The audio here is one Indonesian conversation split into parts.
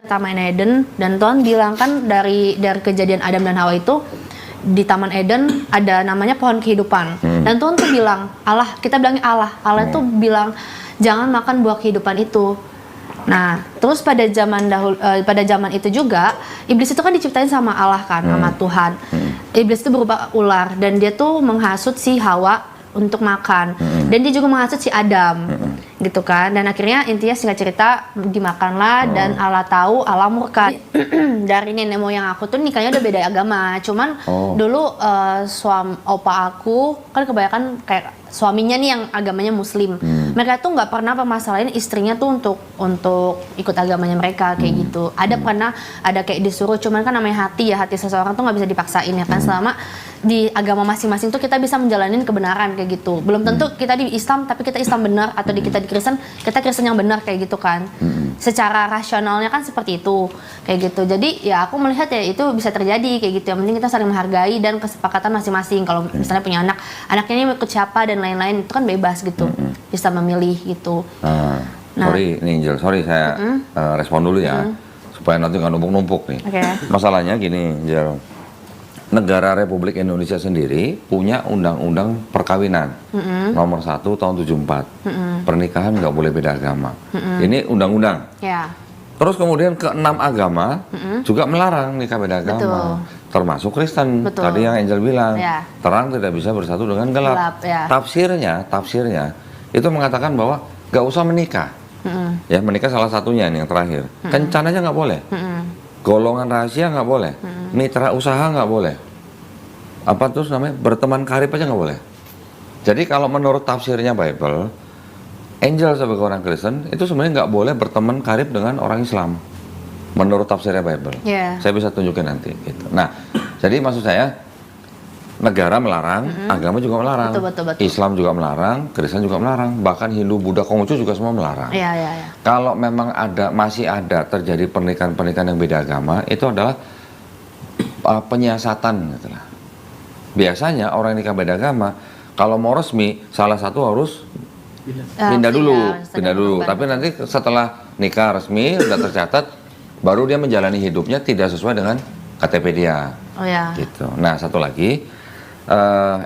Taman Eden, dan Tuhan bilang kan dari kejadian Adam dan Hawa itu di Taman Eden ada namanya pohon kehidupan. Dan Tuhan tuh bilang, kita bilangnya Allah itu bilang jangan makan buah kehidupan itu. Nah, terus pada zaman itu juga iblis itu kan diciptain sama Allah kan, sama Tuhan. Iblis itu berupa ular dan dia tuh menghasut si Hawa untuk makan. Dan dia juga menghasut si Adam. Gitu kan. Dan akhirnya intinya singkat cerita dimakanlah dan Allah tahu, Allah murka. Dari nenek moyang aku tuh nikahnya udah beda agama. Cuman dulu opa aku kan kebanyakan kayak suaminya nih yang agamanya Muslim. Mereka tuh nggak pernah permasalahin istrinya tuh untuk ikut agamanya mereka kayak gitu. Ada kayak disuruh, cuman kan namanya hati seseorang tuh nggak bisa dipaksain ya kan. Selama di agama masing-masing tuh kita bisa menjalanin kebenaran kayak gitu. Belum tentu kita di Islam tapi kita Islam benar, atau kita di Kristen kita Kristen yang benar kayak gitu kan. Secara rasionalnya kan seperti itu kayak gitu. Jadi ya aku melihat ya itu bisa terjadi kayak gitu. Yang penting kita saling menghargai dan kesepakatan masing-masing. Kalau misalnya punya anaknya ini ikut siapa dan lain-lain itu kan bebas gitu, bisa memilih gitu. Sorry nih Angel, saya respon dulu ya, supaya nanti nggak numpuk-numpuk nih. Masalahnya gini Angel, negara Republik Indonesia sendiri punya undang-undang perkawinan nomor 1 tahun 74. Pernikahan nggak boleh beda agama. Ini undang-undang. Terus kemudian ke-6 agama juga melarang nikah beda agama. Termasuk Kristen. Tadi yang Angel bilang, terang tidak bisa bersatu dengan gelap. Tafsirnya itu mengatakan bahwa nggak usah menikah. Ya, menikah salah satunya nih yang terakhir. Kencan aja nggak boleh. Golongan rahasia nggak boleh. Mitra usaha nggak boleh. Apa terus namanya? Berteman karib aja nggak boleh. Jadi kalau menurut tafsirnya Bible, Angel sebagai orang Kristen itu sebenarnya nggak boleh berteman karib dengan orang Islam. Menurut tafsirnya Bible. Saya bisa tunjukin nanti. Gitu. Nah, jadi maksud saya negara melarang, agama juga melarang. Betul. Islam juga melarang, Kristen juga melarang, bahkan Hindu, Buddha, Konghucu juga semua melarang. Kalau memang masih ada terjadi pernikahan-pernikahan yang beda agama, itu adalah penyiasatan gitu lah. Biasanya orang yang nikah beda agama, kalau mau resmi, salah satu harus pindah dulu. Tapi nanti setelah nikah resmi, udah tercatat, baru dia menjalani hidupnya tidak sesuai dengan KTP dia. Gitu. Nah, satu lagi,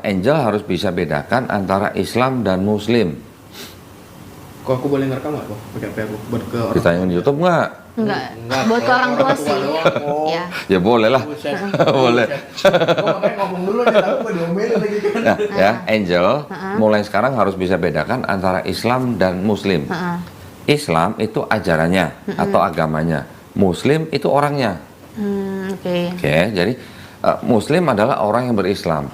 Angel harus bisa bedakan antara Islam dan Muslim. Kok aku boleh ngerekam nggak, pakai HP aku buat ke orang? Ditanya di YouTube nggak? Enggak. Buat ke orang tua sih. Ya boleh lah. Boleh. Makanya ngomong dulu nih, aku mau diomelin lagi kan. Nah, ya, Angel mulai sekarang harus bisa bedakan antara Islam dan Muslim. Islam itu ajarannya atau agamanya. Muslim itu orangnya. Oke, jadi Muslim adalah orang yang berislam.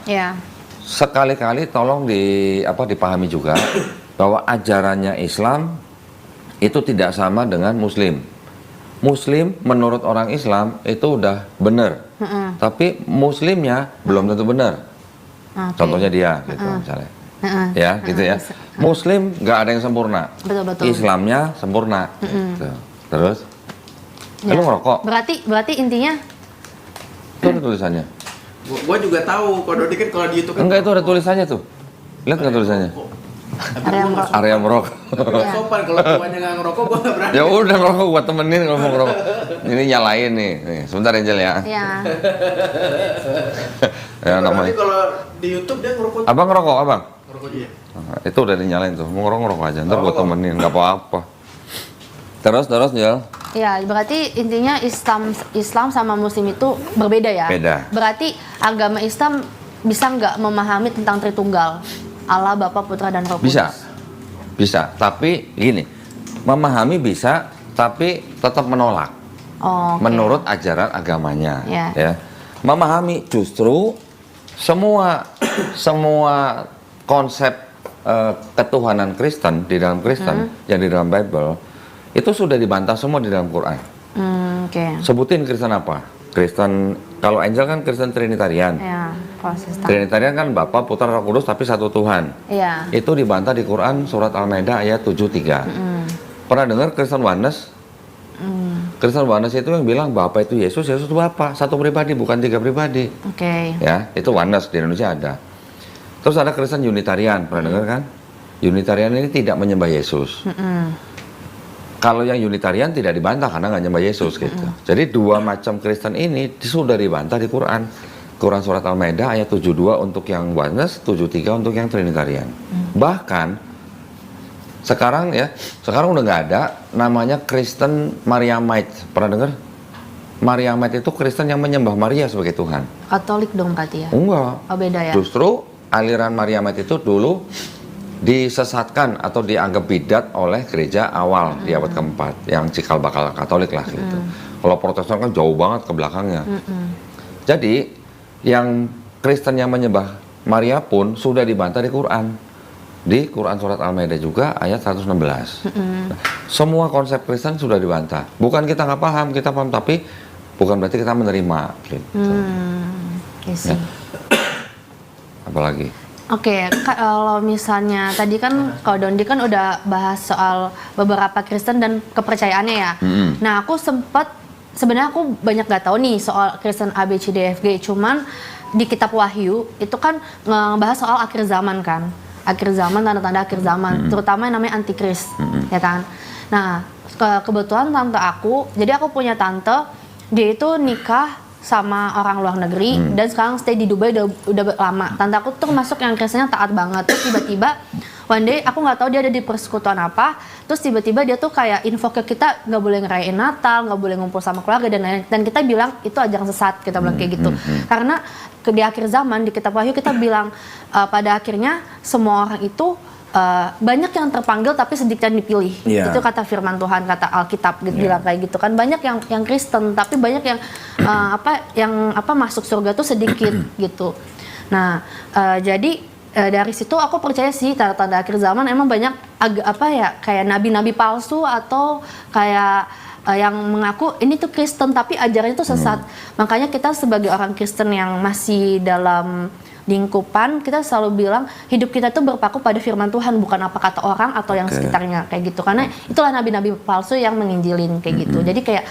Sekali-kali tolong dipahami juga bahwa ajarannya Islam itu tidak sama dengan Muslim. Muslim menurut orang Islam itu udah benar, tapi Muslimnya belum tentu benar. Contohnya dia, gitu misalnya. Ya, gitu ya. Muslim nggak ada yang sempurna. Islamnya sempurna. Gitu. Terus, lu ngerokok? Berarti intinya itu ada tulisannya. Gua juga tahu kalau di YouTube. Enggak, itu ada tulisannya tuh. Lihat nggak tulisannya? Area merokok. Sopan kalau tuanya nggak ngerokok, gua nggak berani. Ya udah ngerokok, gua temenin kalau mau ngerokok. Ini nyalain nih. Sebentar Angel ya. Ya namanya. Kalau di YouTube dia ngerokok. Abang ngerokok, abang? Ngerokok dia. Itu udah dinyalain tuh. Mau ngerokok aja. Ntar gua temenin, nggak apa-apa. Terus Jel. Ya, berarti intinya Islam sama Muslim itu berbeda ya? Beda. Berarti agama Islam bisa nggak memahami tentang Tritunggal? Allah, Bapa, Putra, dan Roh Kudus? Bisa. Tapi gini, memahami bisa, tapi tetap menolak. Menurut ajaran agamanya. Ya. Memahami justru semua konsep ketuhanan Kristen di dalam Kristen yang di dalam Bible itu sudah dibantah semua di dalam Quran. Sebutin Kristen apa? Kristen, kalau Angel kan Kristen Trinitarian. Trinitarian kan Bapa, Putra, Roh Kudus tapi satu Tuhan. Itu dibantah di Quran surat Al-Maidah ayat 73. Pernah dengar Kristen Oneness? Kristen Oneness itu yang bilang Bapa itu Yesus itu Bapa, satu pribadi bukan 3 pribadi. Ya, itu Oneness di Indonesia ada. Terus ada Kristen Unitarian, pernah dengar kan? Unitarian ini tidak menyembah Yesus. Kalau yang Unitarian tidak dibantah karena nggak nyembah Yesus gitu. Jadi dua macam Kristen ini sudah dibantah di Quran. Quran surat Al-Maidah ayat 72 untuk yang Oneness, 73 untuk yang Trinitarian. Bahkan sekarang udah nggak ada namanya Kristen Mariamite. Pernah dengar? Mariamite itu Kristen yang menyembah Maria sebagai Tuhan. Katolik dong berarti ya? Enggak. Oh beda ya? Justru aliran Mariamite itu dulu disesatkan atau dianggap bidat oleh gereja awal di abad keempat yang cikal bakal Katolik lah gitu. Kalau Protestan kan jauh banget ke belakangnya. Jadi yang Kristen yang menyembah Maria pun sudah dibantah di Quran. Di Quran surat Al-Maidah juga ayat 116. Semua konsep Kristen sudah dibantah. Bukan kita nggak paham, kita paham, tapi bukan berarti kita menerima gitu. Ya. Apalagi? Oke, kalau misalnya tadi kan kalau Dondi kan udah bahas soal beberapa Kristen dan kepercayaannya ya. Nah, aku sebenarnya aku banyak gak tahu nih soal Kristen A, B, C, D, F, G. Cuman di kitab Wahyu itu kan ngebahas soal akhir zaman kan. Akhir zaman, tanda-tanda akhir zaman. Terutama yang namanya antikris, ya kan. Nah, kebetulan tante aku, jadi aku punya tante, dia itu nikah sama orang luar negeri dan sekarang stay di Dubai udah lama. Tante aku tuh masuk yang Kristennya taat banget. Terus tiba-tiba one day aku nggak tahu dia ada di persekutuan apa. Terus tiba-tiba dia tuh kayak info ke kita nggak boleh ngerayain Natal, nggak boleh ngumpul sama keluarga dan lain-lain. Dan kita bilang itu ajaran sesat, kita bilang kayak gitu. Karena di akhir zaman di kitab Wahyu kita bilang pada akhirnya semua orang itu banyak yang terpanggil tapi sedikit yang dipilih. Itu kata firman Tuhan, kata Alkitab gitu, bilang kayak gitu kan. Banyak yang Kristen tapi banyak yang masuk surga tuh sedikit gitu. Nah, jadi dari situ aku percaya sih tanda-tanda akhir zaman emang banyak kayak nabi-nabi palsu atau kayak yang mengaku ini tuh Kristen tapi ajarannya tuh sesat. Makanya kita sebagai orang Kristen yang masih dalam lingkupan, kita selalu bilang hidup kita tuh berpaku pada firman Tuhan, bukan apa kata orang atau yang sekitarnya kayak gitu. Karena itulah nabi-nabi palsu yang menginjilin kayak gitu. Jadi kayak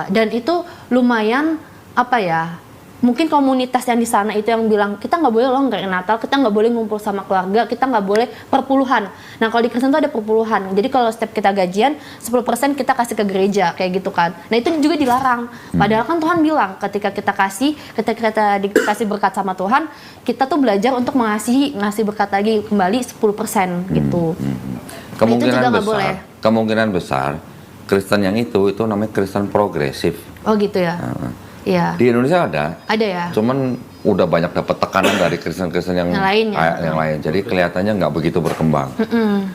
dan itu lumayan mungkin komunitas yang di sana itu yang bilang kita nggak boleh loh ngerayain Natal, kita nggak boleh ngumpul sama keluarga, kita nggak boleh perpuluhan. Nah kalau di Kristen tuh ada perpuluhan. Jadi kalau setiap kita gajian 10% kita kasih ke gereja kayak gitu kan. Nah itu juga dilarang. Padahal kan Tuhan bilang ketika kita dikasih berkat sama Tuhan, kita tuh belajar untuk ngasih berkat lagi kembali 10% gitu. Kemungkinan besar Kristen yang itu namanya Kristen progresif. Oh gitu ya. Iya. Di Indonesia ada ya. Cuman udah banyak dapat tekanan dari Kristen-Kristen yang lain. Jadi kelihatannya nggak begitu berkembang.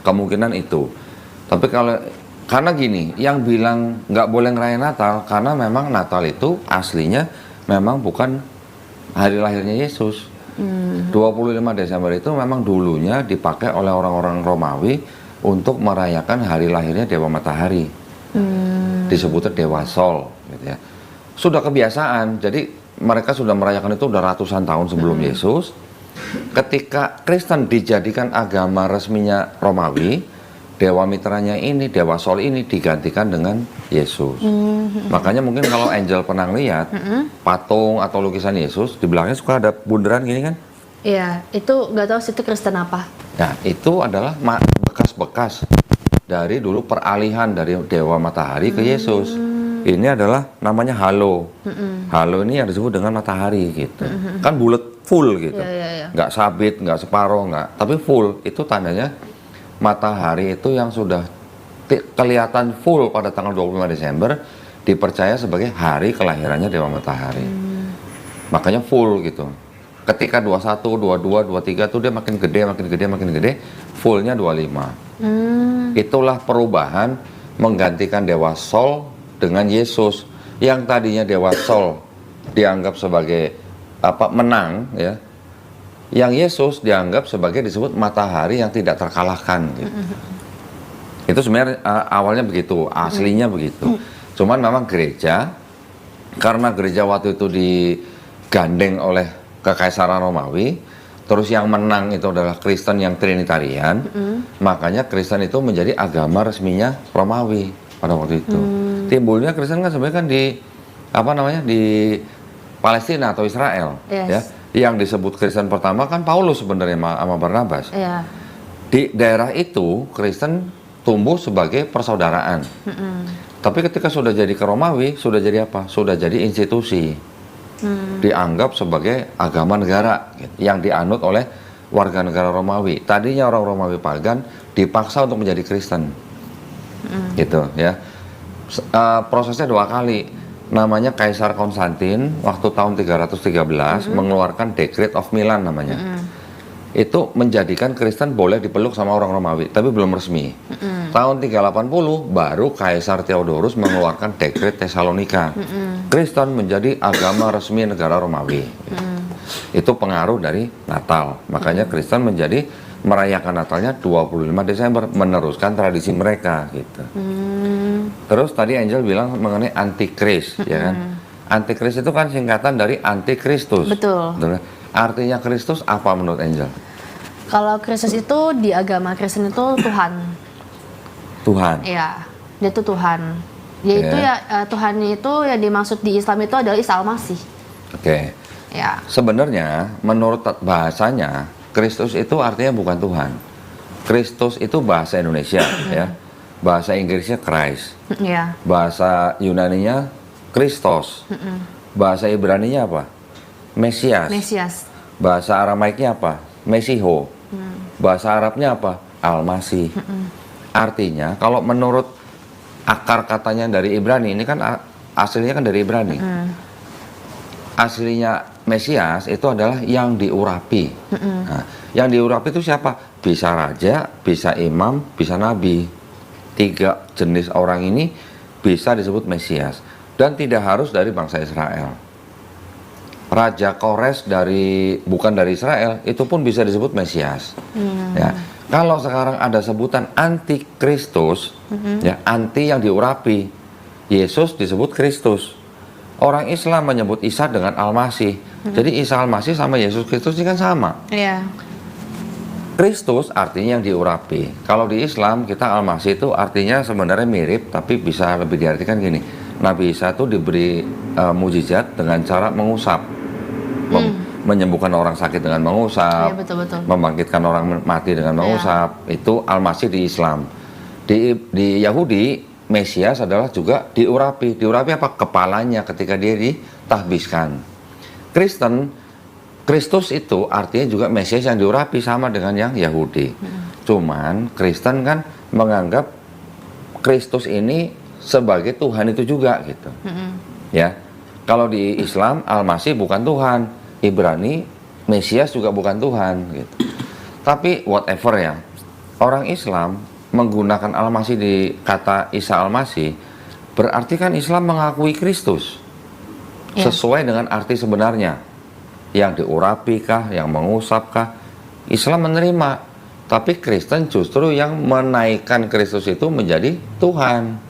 Kemungkinan itu. Tapi karena gini, yang bilang nggak boleh ngerayain Natal karena memang Natal itu aslinya memang bukan hari lahirnya Yesus. 25 Desember itu memang dulunya dipakai oleh orang-orang Romawi untuk merayakan hari lahirnya Dewa Matahari. Disebutnya Dewa Sol, gitu ya. Sudah kebiasaan, jadi mereka sudah merayakan itu udah ratusan tahun sebelum Yesus. Ketika Kristen dijadikan agama resminya Romawi, Dewa mitranya ini, Dewa Sol ini digantikan dengan Yesus. Makanya mungkin kalau Angel pernah lihat patung atau lukisan Yesus, di belakangnya suka ada bundaran gini kan? Iya, itu nggak tahu sih itu Kristen apa. Nah, itu adalah bekas-bekas dari dulu peralihan dari Dewa Matahari ke Yesus. Ini adalah namanya halo. Halo ini yang disebut dengan matahari gitu. Kan bulat full gitu. Nggak sabit, nggak separoh, nggak. Tapi full. Itu tandanya matahari itu yang sudah kelihatan full pada tanggal 25 Desember dipercaya sebagai hari kelahirannya Dewa Matahari. Makanya full gitu. Ketika 21, 22, 23 tuh dia makin gede. Fullnya 25. Itulah perubahan menggantikan Dewa Sol dengan Yesus yang tadinya Dewa Sol dianggap sebagai menang ya, yang Yesus dianggap sebagai disebut matahari yang tidak terkalahkan gitu. Itu sebenarnya awalnya begitu, aslinya begitu. Cuman memang gereja, karena gereja waktu itu digandeng oleh Kekaisaran Romawi, terus yang menang itu adalah Kristen yang Trinitarian, makanya Kristen itu menjadi agama resminya Romawi pada waktu itu. Timbulnya Kristen kan sebenarnya kan di Palestina atau Israel, ya. Yang disebut Kristen pertama kan Paulus sebenarnya sama Barnabas. Di daerah itu Kristen tumbuh sebagai persaudaraan. Tapi ketika sudah jadi ke Romawi, sudah jadi apa? Sudah jadi institusi. Dianggap sebagai agama negara yang dianut oleh warga negara Romawi. Tadinya orang Romawi pagan dipaksa untuk menjadi Kristen. Gitu ya. Prosesnya 2 kali. Namanya Kaisar Konstantin waktu tahun 313 mengeluarkan Decree of Milan namanya. Itu menjadikan Kristen boleh dipeluk sama orang Romawi, tapi belum resmi. Tahun 380 baru Kaisar Theodorus mengeluarkan Dekret Tesalonika. Kristen menjadi agama resmi negara Romawi. Itu pengaruh dari Natal. Makanya Kristen menjadi merayakan Natalnya 25 Desember, meneruskan tradisi mereka gitu. Terus tadi Angel bilang mengenai antikris, ya kan? Antikris itu kan singkatan dari antikristus. Betul. Artinya Kristus apa menurut Angel? Kalau Kristus itu di agama Kristen itu Tuhan. Tuhan. Iya, dia itu Tuhan. Yaitu Tuhan itu yang dimaksud di Islam itu adalah Isa Al-Masih. Oke. Ya. Sebenarnya menurut bahasanya Kristus itu artinya bukan Tuhan. Kristus itu bahasa Indonesia ya. Bahasa Inggrisnya Christ. Iya. Bahasa Yunaninya Kristos. Bahasa Ibraninya apa? Mesias. Mesias. Bahasa Aramaiknya apa? Mesiho. Bahasa Arabnya apa? Al-Masih. Artinya kalau menurut akar katanya dari Ibrani, ini kan aslinya kan dari Ibrani. Aslinya Mesias itu adalah yang diurapi. Nah, yang diurapi itu siapa? Bisa raja, bisa imam, bisa nabi. 3 jenis orang ini bisa disebut Mesias. Dan tidak harus dari bangsa Israel. Raja Kores bukan dari Israel, itu pun bisa disebut Mesias. Ya. Kalau sekarang ada sebutan antikristus, ya, anti yang diurapi, Yesus disebut Kristus. Orang Islam menyebut Isa dengan Al-Masih. Jadi Isa Al-Masih sama Yesus Kristus ini kan sama. Iya. Kristus artinya yang diurapi. Kalau di Islam kita Al-Masih itu artinya sebenarnya mirip, tapi bisa lebih diartikan gini. Nabi Isa itu diberi mujizat dengan cara mengusap, menyembuhkan orang sakit dengan mengusap, Iya, betul. membangkitkan orang mati dengan mengusap. Itu Al-Masih di Islam. Di Yahudi Mesias adalah juga diurapi. Diurapi apa? Kepalanya ketika dia ditahbiskan. Kristen, Kristus itu artinya juga Mesias yang diurapi sama dengan yang Yahudi. Cuman Kristen kan menganggap Kristus ini sebagai Tuhan itu juga gitu. Ya. Kalau di Islam Al-Masih bukan Tuhan, Ibrani Mesias juga bukan Tuhan gitu. Tapi whatever ya. Orang Islam menggunakan Al-Masih di kata Isa Al-Masih, berarti kan Islam mengakui Kristus sesuai dengan arti sebenarnya, yang diurapi kah, yang mengusap kah, Islam menerima. Tapi Kristen justru yang menaikkan Kristus itu menjadi Tuhan.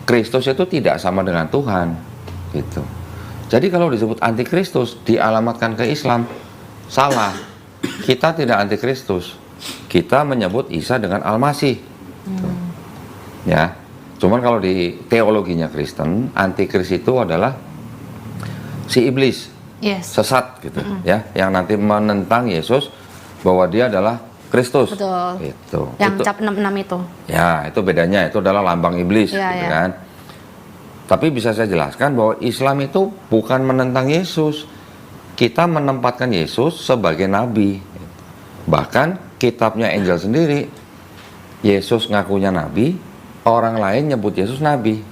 Kristus itu tidak sama dengan Tuhan gitu. Jadi kalau disebut antikristus dialamatkan ke Islam, salah. Kita tidak antikristus. Kita menyebut Isa dengan Al-Masih. Ya. Cuman kalau di teologinya Kristen, antikris itu adalah si iblis. Sesat gitu ya, yang nanti menentang Yesus bahwa dia adalah Kristus. Betul. Gitu. Yang cap 66 itu. Ya, itu bedanya, itu adalah lambang iblis gitu kan. Tapi bisa saya jelaskan bahwa Islam itu bukan menentang Yesus. Kita menempatkan Yesus sebagai nabi. Bahkan kitabnya Angel sendiri, Yesus ngakunya nabi, orang lain nyebut Yesus nabi.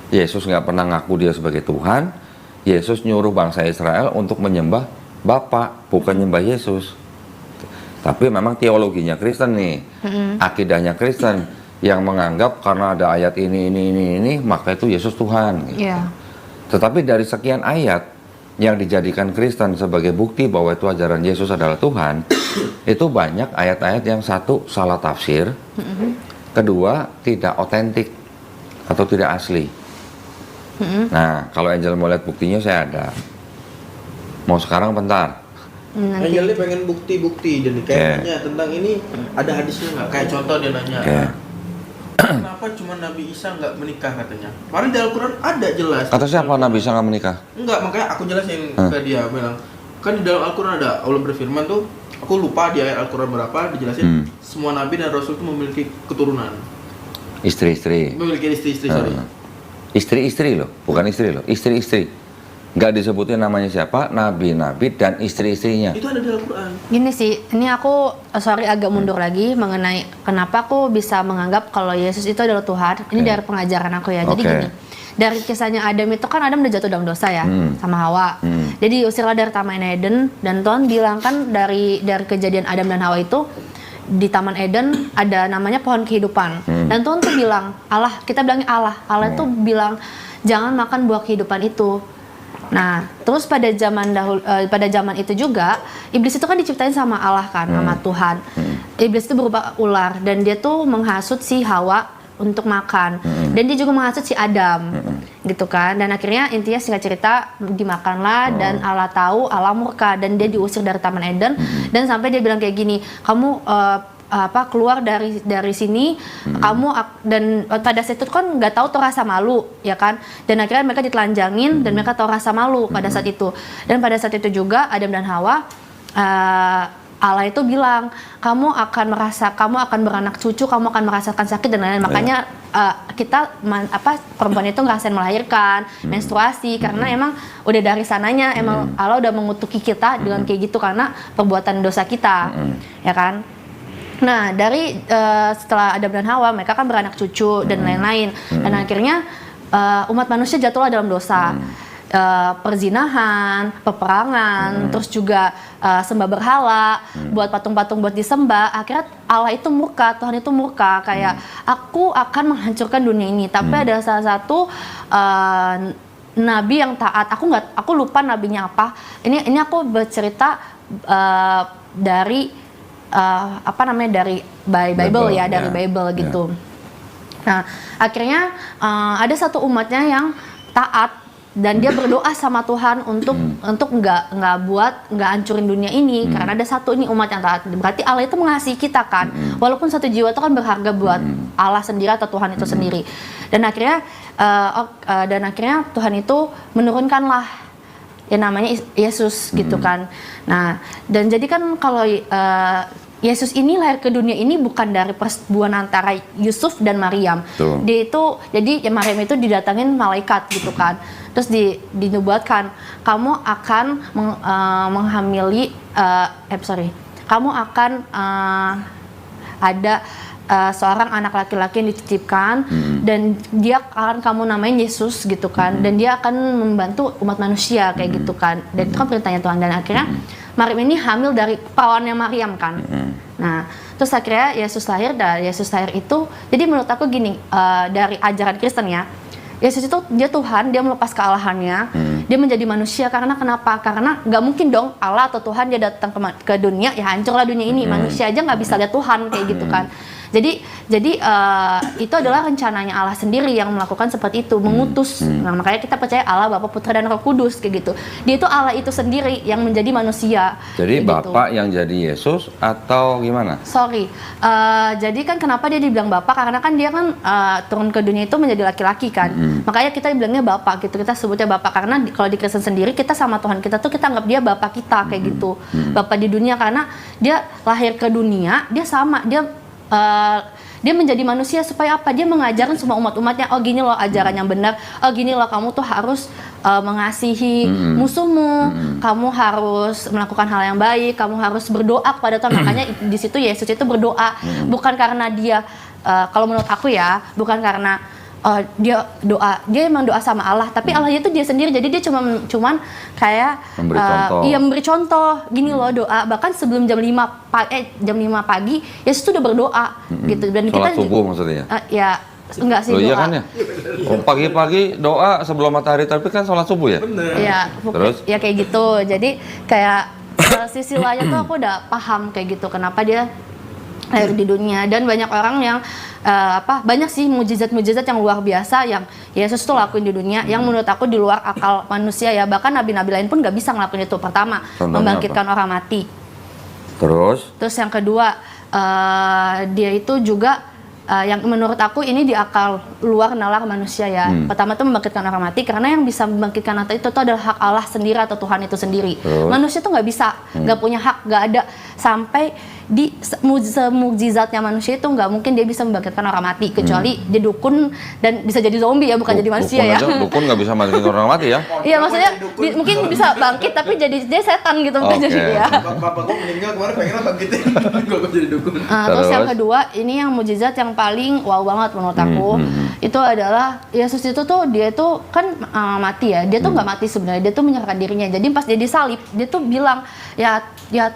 Yesus nggak pernah ngaku dia sebagai Tuhan. Yesus nyuruh bangsa Israel untuk menyembah Bapa, bukan nyembah Yesus. Tapi memang teologinya Kristen nih, akidahnya Kristen yang menganggap karena ada ayat ini, maka itu Yesus Tuhan. Gitu. Tetapi dari sekian ayat yang dijadikan Kristen sebagai bukti bahwa itu ajaran Yesus adalah Tuhan, itu banyak ayat-ayat yang satu salah tafsir, kedua tidak otentik atau tidak asli. Nah, kalau Angel mau lihat buktinya saya ada. Mau sekarang bentar. Angel dia pengen bukti-bukti, jadi kayak nanya tentang ini ada hadisnya nggak? Kayak contoh dia nanya. Kenapa cuma Nabi Isa nggak menikah katanya? Padahal di Al-Quran ada jelas. Kata siapa Nabi Isa nggak menikah? Enggak, makanya aku jelasin ke dia bilang kan di dalam Al-Quran ada Allah berfirman tuh, aku lupa di ayat Al-Quran berapa dijelasin semua nabi dan rasul itu memiliki keturunan. Istri-istri. Memiliki istri-istri, sorry. Istri-istri loh, bukan istri loh, istri-istri. Nggak disebutin namanya siapa, nabi-nabi dan istri-istrinya. Itu ada di Al-Quran. Gini sih, ini aku agak mundur lagi mengenai kenapa aku bisa menganggap kalau Yesus itu adalah Tuhan. Ini dari pengajaran aku ya. Jadi gini, dari kisahnya Adam itu kan Adam udah jatuh dalam dosa ya sama Hawa. Jadi diusirlah dari Taman Eden, dan Tuhan bilang kan dari kejadian Adam dan Hawa itu di Taman Eden ada namanya pohon kehidupan. Dan Tuhan tuh bilang, kita bilangnya Allah itu bilang jangan makan buah kehidupan itu. Nah, terus pada zaman itu juga iblis itu kan diciptain sama Allah kan, sama Tuhan. Iblis itu berupa ular dan dia tuh menghasut si Hawa untuk makan. Dan dia juga menghasut si Adam. Gitu kan. Dan akhirnya intinya singkat cerita dimakanlah dan Allah tahu, Allah murka dan dia diusir dari Taman Eden dan sampai dia bilang kayak gini, kamu keluar dari sini, kamu dan pada saat itu kan nggak tahu tuh rasa malu ya kan, dan akhirnya mereka ditelanjangin dan mereka tahu rasa malu pada saat itu. Dan pada saat itu juga Adam dan Hawa, Allah itu bilang kamu akan beranak cucu, kamu akan merasakan sakit dan lain-lain. Makanya perempuan itu ngerasain melahirkan, menstruasi karena emang udah dari sananya emang Allah udah mengutuki kita dengan kayak gitu karena perbuatan dosa kita, ya kan. Nah, setelah Adam dan Hawa, mereka kan beranak cucu dan lain-lain. Dan akhirnya umat manusia jatuhlah dalam dosa. Perzinahan, peperangan, terus juga sembah berhala, buat patung-patung buat disembah. Akhirnya Allah itu murka, Tuhan itu murka, kayak aku akan menghancurkan dunia ini. Tapi ada salah satu nabi yang taat. Aku lupa nabinya apa. Ini aku bercerita dari dari Bible ya, dari Bible gitu. Nah, akhirnya ada satu umatnya yang taat dan dia berdoa sama Tuhan untuk nggak hancurin dunia ini karena ada satu ini umat yang taat. Berarti Allah itu mengasihi kita kan, walaupun satu jiwa itu kan berharga buat Allah sendiri atau Tuhan itu sendiri. Dan akhirnya Tuhan itu menurunkanlah yang namanya Yesus gitu kan. Nah, dan jadi kan kalau Yesus ini lahir ke dunia ini bukan dari persetubuhan antara Yusuf dan Maryam. Dia itu, jadi Maryam itu didatangin malaikat gitu kan. Terus dinubuatkan, kamu akan kamu akan ada seorang anak laki-laki yang dititipkan dan dia akan kamu namain Yesus gitu kan, dan dia akan membantu umat manusia kayak gitu kan. Dan itu kan perintahnya Tuhan. Dan akhirnya Maryam ini hamil dari perawannya Maryam kan. Nah, terus akhirnya Yesus lahir, dan Yesus lahir itu, jadi menurut aku gini, dari ajaran Kristen ya, Yesus itu dia Tuhan, dia melepas kealahannya, dia menjadi manusia. Karena kenapa? Karena nggak mungkin dong Allah atau Tuhan dia datang ke dunia, ya hancurlah dunia ini. Manusia aja nggak bisa lihat Tuhan kayak gitu kan. Jadi itu adalah rencananya Allah sendiri yang melakukan seperti itu, mengutus. Nah, makanya kita percaya Allah Bapa, Putra dan Roh Kudus kayak gitu. Dia itu Allah itu sendiri yang menjadi manusia. Jadi Bapak gitu yang jadi Yesus atau gimana? Jadi kan kenapa dia dibilang Bapak? Karena kan dia kan turun ke dunia itu menjadi laki-laki kan. Makanya kita bilangnya Bapak gitu. Kita sebutnya Bapak karena kalau di Kristen sendiri kita sama Tuhan kita tuh kita anggap dia Bapak kita kayak gitu. Bapak di dunia karena dia lahir ke dunia, dia sama, dia menjadi manusia supaya apa? Dia mengajarkan semua umat-umatnya, oh gini loh ajaran yang benar, oh gini loh kamu tuh harus mengasihi musuhmu, kamu harus melakukan hal yang baik, kamu harus berdoa kepada Tuhan. Makanya di situ Yesus itu berdoa, bukan karena dia, kalau menurut aku ya, bukan karena dia emang doa sama Allah, tapi Allah itu dia sendiri, jadi dia cuman kayak memberi contoh gini loh doa, bahkan sebelum jam 5 pagi Yesus tuh udah berdoa gitu. Dan sholat subuh maksudnya? Ya enggak sih doa. Iya kan ya? Pagi-pagi doa sebelum matahari terbit kan sholat subuh ya? Iya, terus? Ya kayak gitu. Jadi kayak sisi lainnya tuh aku udah paham kayak gitu kenapa dia lahir di dunia. Dan banyak orang yang banyak sih mujizat-mujizat yang luar biasa yang Yesus tuh lakuin di dunia, yang menurut aku di luar akal manusia ya. Bahkan nabi-nabi lain pun gak bisa ngelakuin itu. Pertama, membangkitkan orang mati. Terus yang kedua, dia itu juga yang menurut aku ini di akal luar nalar manusia ya. Pertama tuh membangkitkan orang mati, karena yang bisa membangkitkan mati itu tuh adalah hak Allah sendiri atau Tuhan itu sendiri. Manusia tuh nggak bisa, nggak punya hak, nggak ada. Sampai di semukjizatnya manusia itu nggak mungkin dia bisa membangkitkan orang mati, kecuali dia dukun dan bisa jadi zombie ya, bukan jadi manusia ya. Dukun nggak bisa membangkitkan orang mati ya? Iya, maksudnya mungkin bisa bangkit tapi jadi dia setan gitu, bukan jadi ya. Bapak gue meninggal kemarin pengen bangkitin, gue jadi dukun. Terus yang kedua, ini yang mukjizat yang paling wow banget menurut aku, itu adalah Yesus itu tuh dia tuh kan mati ya, dia tuh nggak mati sebenarnya, dia tuh menyerahkan dirinya. Jadi pas dia disalib, dia tuh bilang ya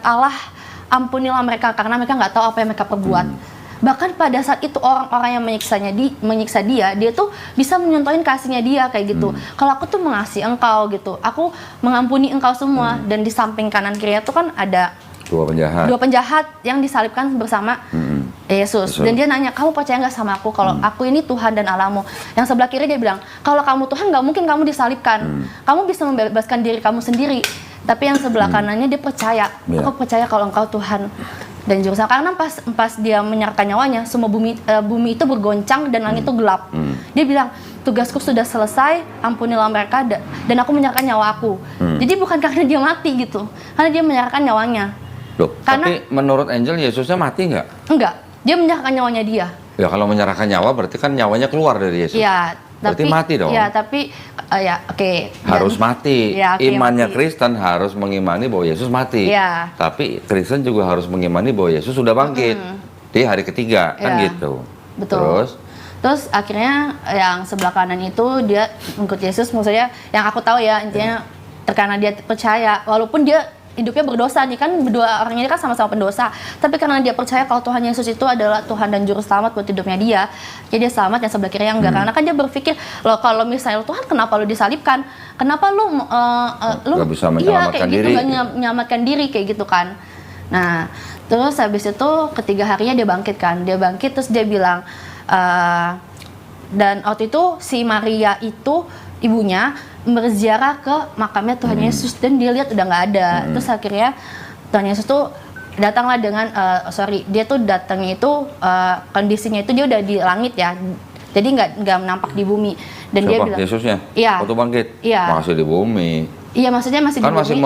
Allah ampunilah mereka karena mereka nggak tahu apa yang mereka perbuat. Bahkan pada saat itu orang-orang yang menyiksa dia tuh bisa menyontohin kasihnya dia kayak gitu. Kalau aku tuh mengasihi engkau gitu, aku mengampuni engkau semua. Dan di samping kanan kirinya tuh kan ada dua penjahat yang disalibkan bersama Yesus. Dan dia nanya, kamu percaya nggak sama aku kalau aku ini Tuhan dan Allahmu? Yang sebelah kiri dia bilang, kalau kamu Tuhan nggak mungkin kamu disalibkan. Kamu bisa membebaskan diri kamu sendiri. Tapi yang sebelah kanannya dia percaya, aku percaya kalau engkau Tuhan dan Juru Selamat. Karena pas dia menyerahkan nyawanya, semua bumi itu bergoncang dan langit itu gelap. Dia bilang, tugasku sudah selesai, ampunilah mereka dan aku menyerahkan nyawa aku. Jadi bukan karena dia mati gitu, karena dia menyerahkan nyawanya. Loh, tapi menurut Angel Yesusnya mati nggak? Enggak, dia menyerahkan nyawanya dia. Ya kalau menyerahkan nyawa berarti kan nyawanya keluar dari Yesus. Iya, berarti mati dong. Iya, tapi ya oke. Harus mati. Ya, Imannya mati. Kristen harus mengimani bahwa Yesus mati. Iya. Tapi Kristen juga harus mengimani bahwa Yesus sudah bangkit di hari ketiga, kan gitu. Betul. Terus akhirnya yang sebelah kanan itu dia mengikut Yesus, maksudnya yang aku tahu ya intinya karena dia percaya, walaupun dia hidupnya berdosa nih, kan berdua orang ini kan sama-sama pendosa, tapi karena dia percaya kalau Tuhan Yesus itu adalah Tuhan dan Juru Selamat buat hidupnya dia, jadi dia selamat. Yang sebelah kiri yang enggak, karena kan dia berpikir, loh kalau misalnya Tuhan kenapa lu disalibkan, kenapa lu gak bisa menyelamatkan diri, gak menyelamatkan diri kayak gitu kan. Nah terus habis itu ketiga harinya dia bangkit kan, dia bangkit terus dia bilang dan waktu itu si Maria itu ibunya berziarah ke makamnya Tuhan Yesus dan dia lihat udah nggak ada. Terus akhirnya Tuhan Yesus tuh datanglah dengan dia tuh datangnya itu kondisinya itu dia udah di langit ya, jadi nggak nampak di bumi. Dan dia bilang Yesusnya iya, waktu bangkit masih di bumi. Iya, maksudnya masih kan di masih bumi.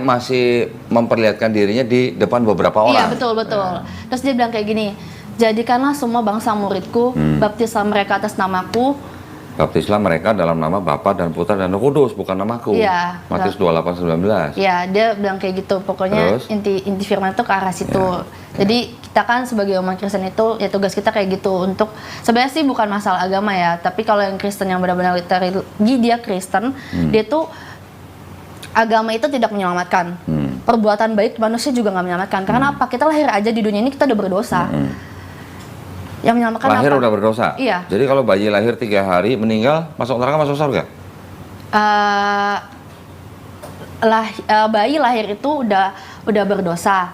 Masih memperlihatkan dirinya di depan beberapa orang. Iya, betul. Terus dia bilang kayak gini, jadikanlah semua bangsa muridku, baptislah mereka atas namaku. Baptislah mereka dalam nama Bapa dan Putra dan Roh Kudus, bukan namaku. Iya. Matius 28:19. Iya, dia bilang kayak gitu. Pokoknya inti firman itu ke arah situ. Jadi kita kan sebagai umat Kristen itu ya tugas kita kayak gitu, untuk sebenarnya sih bukan masalah agama ya, tapi kalau yang Kristen yang benar-benar literally dia Kristen, dia tuh agama itu tidak menyelamatkan. Perbuatan baik manusia juga nggak menyelamatkan. Karena apa? Kita lahir aja di dunia ini kita udah berdosa. Yang menyelamatkan lahir apa? Udah berdosa. Iya. Jadi kalau bayi lahir 3 hari meninggal, masuk neraka, masuk surga? Bayi lahir itu udah berdosa.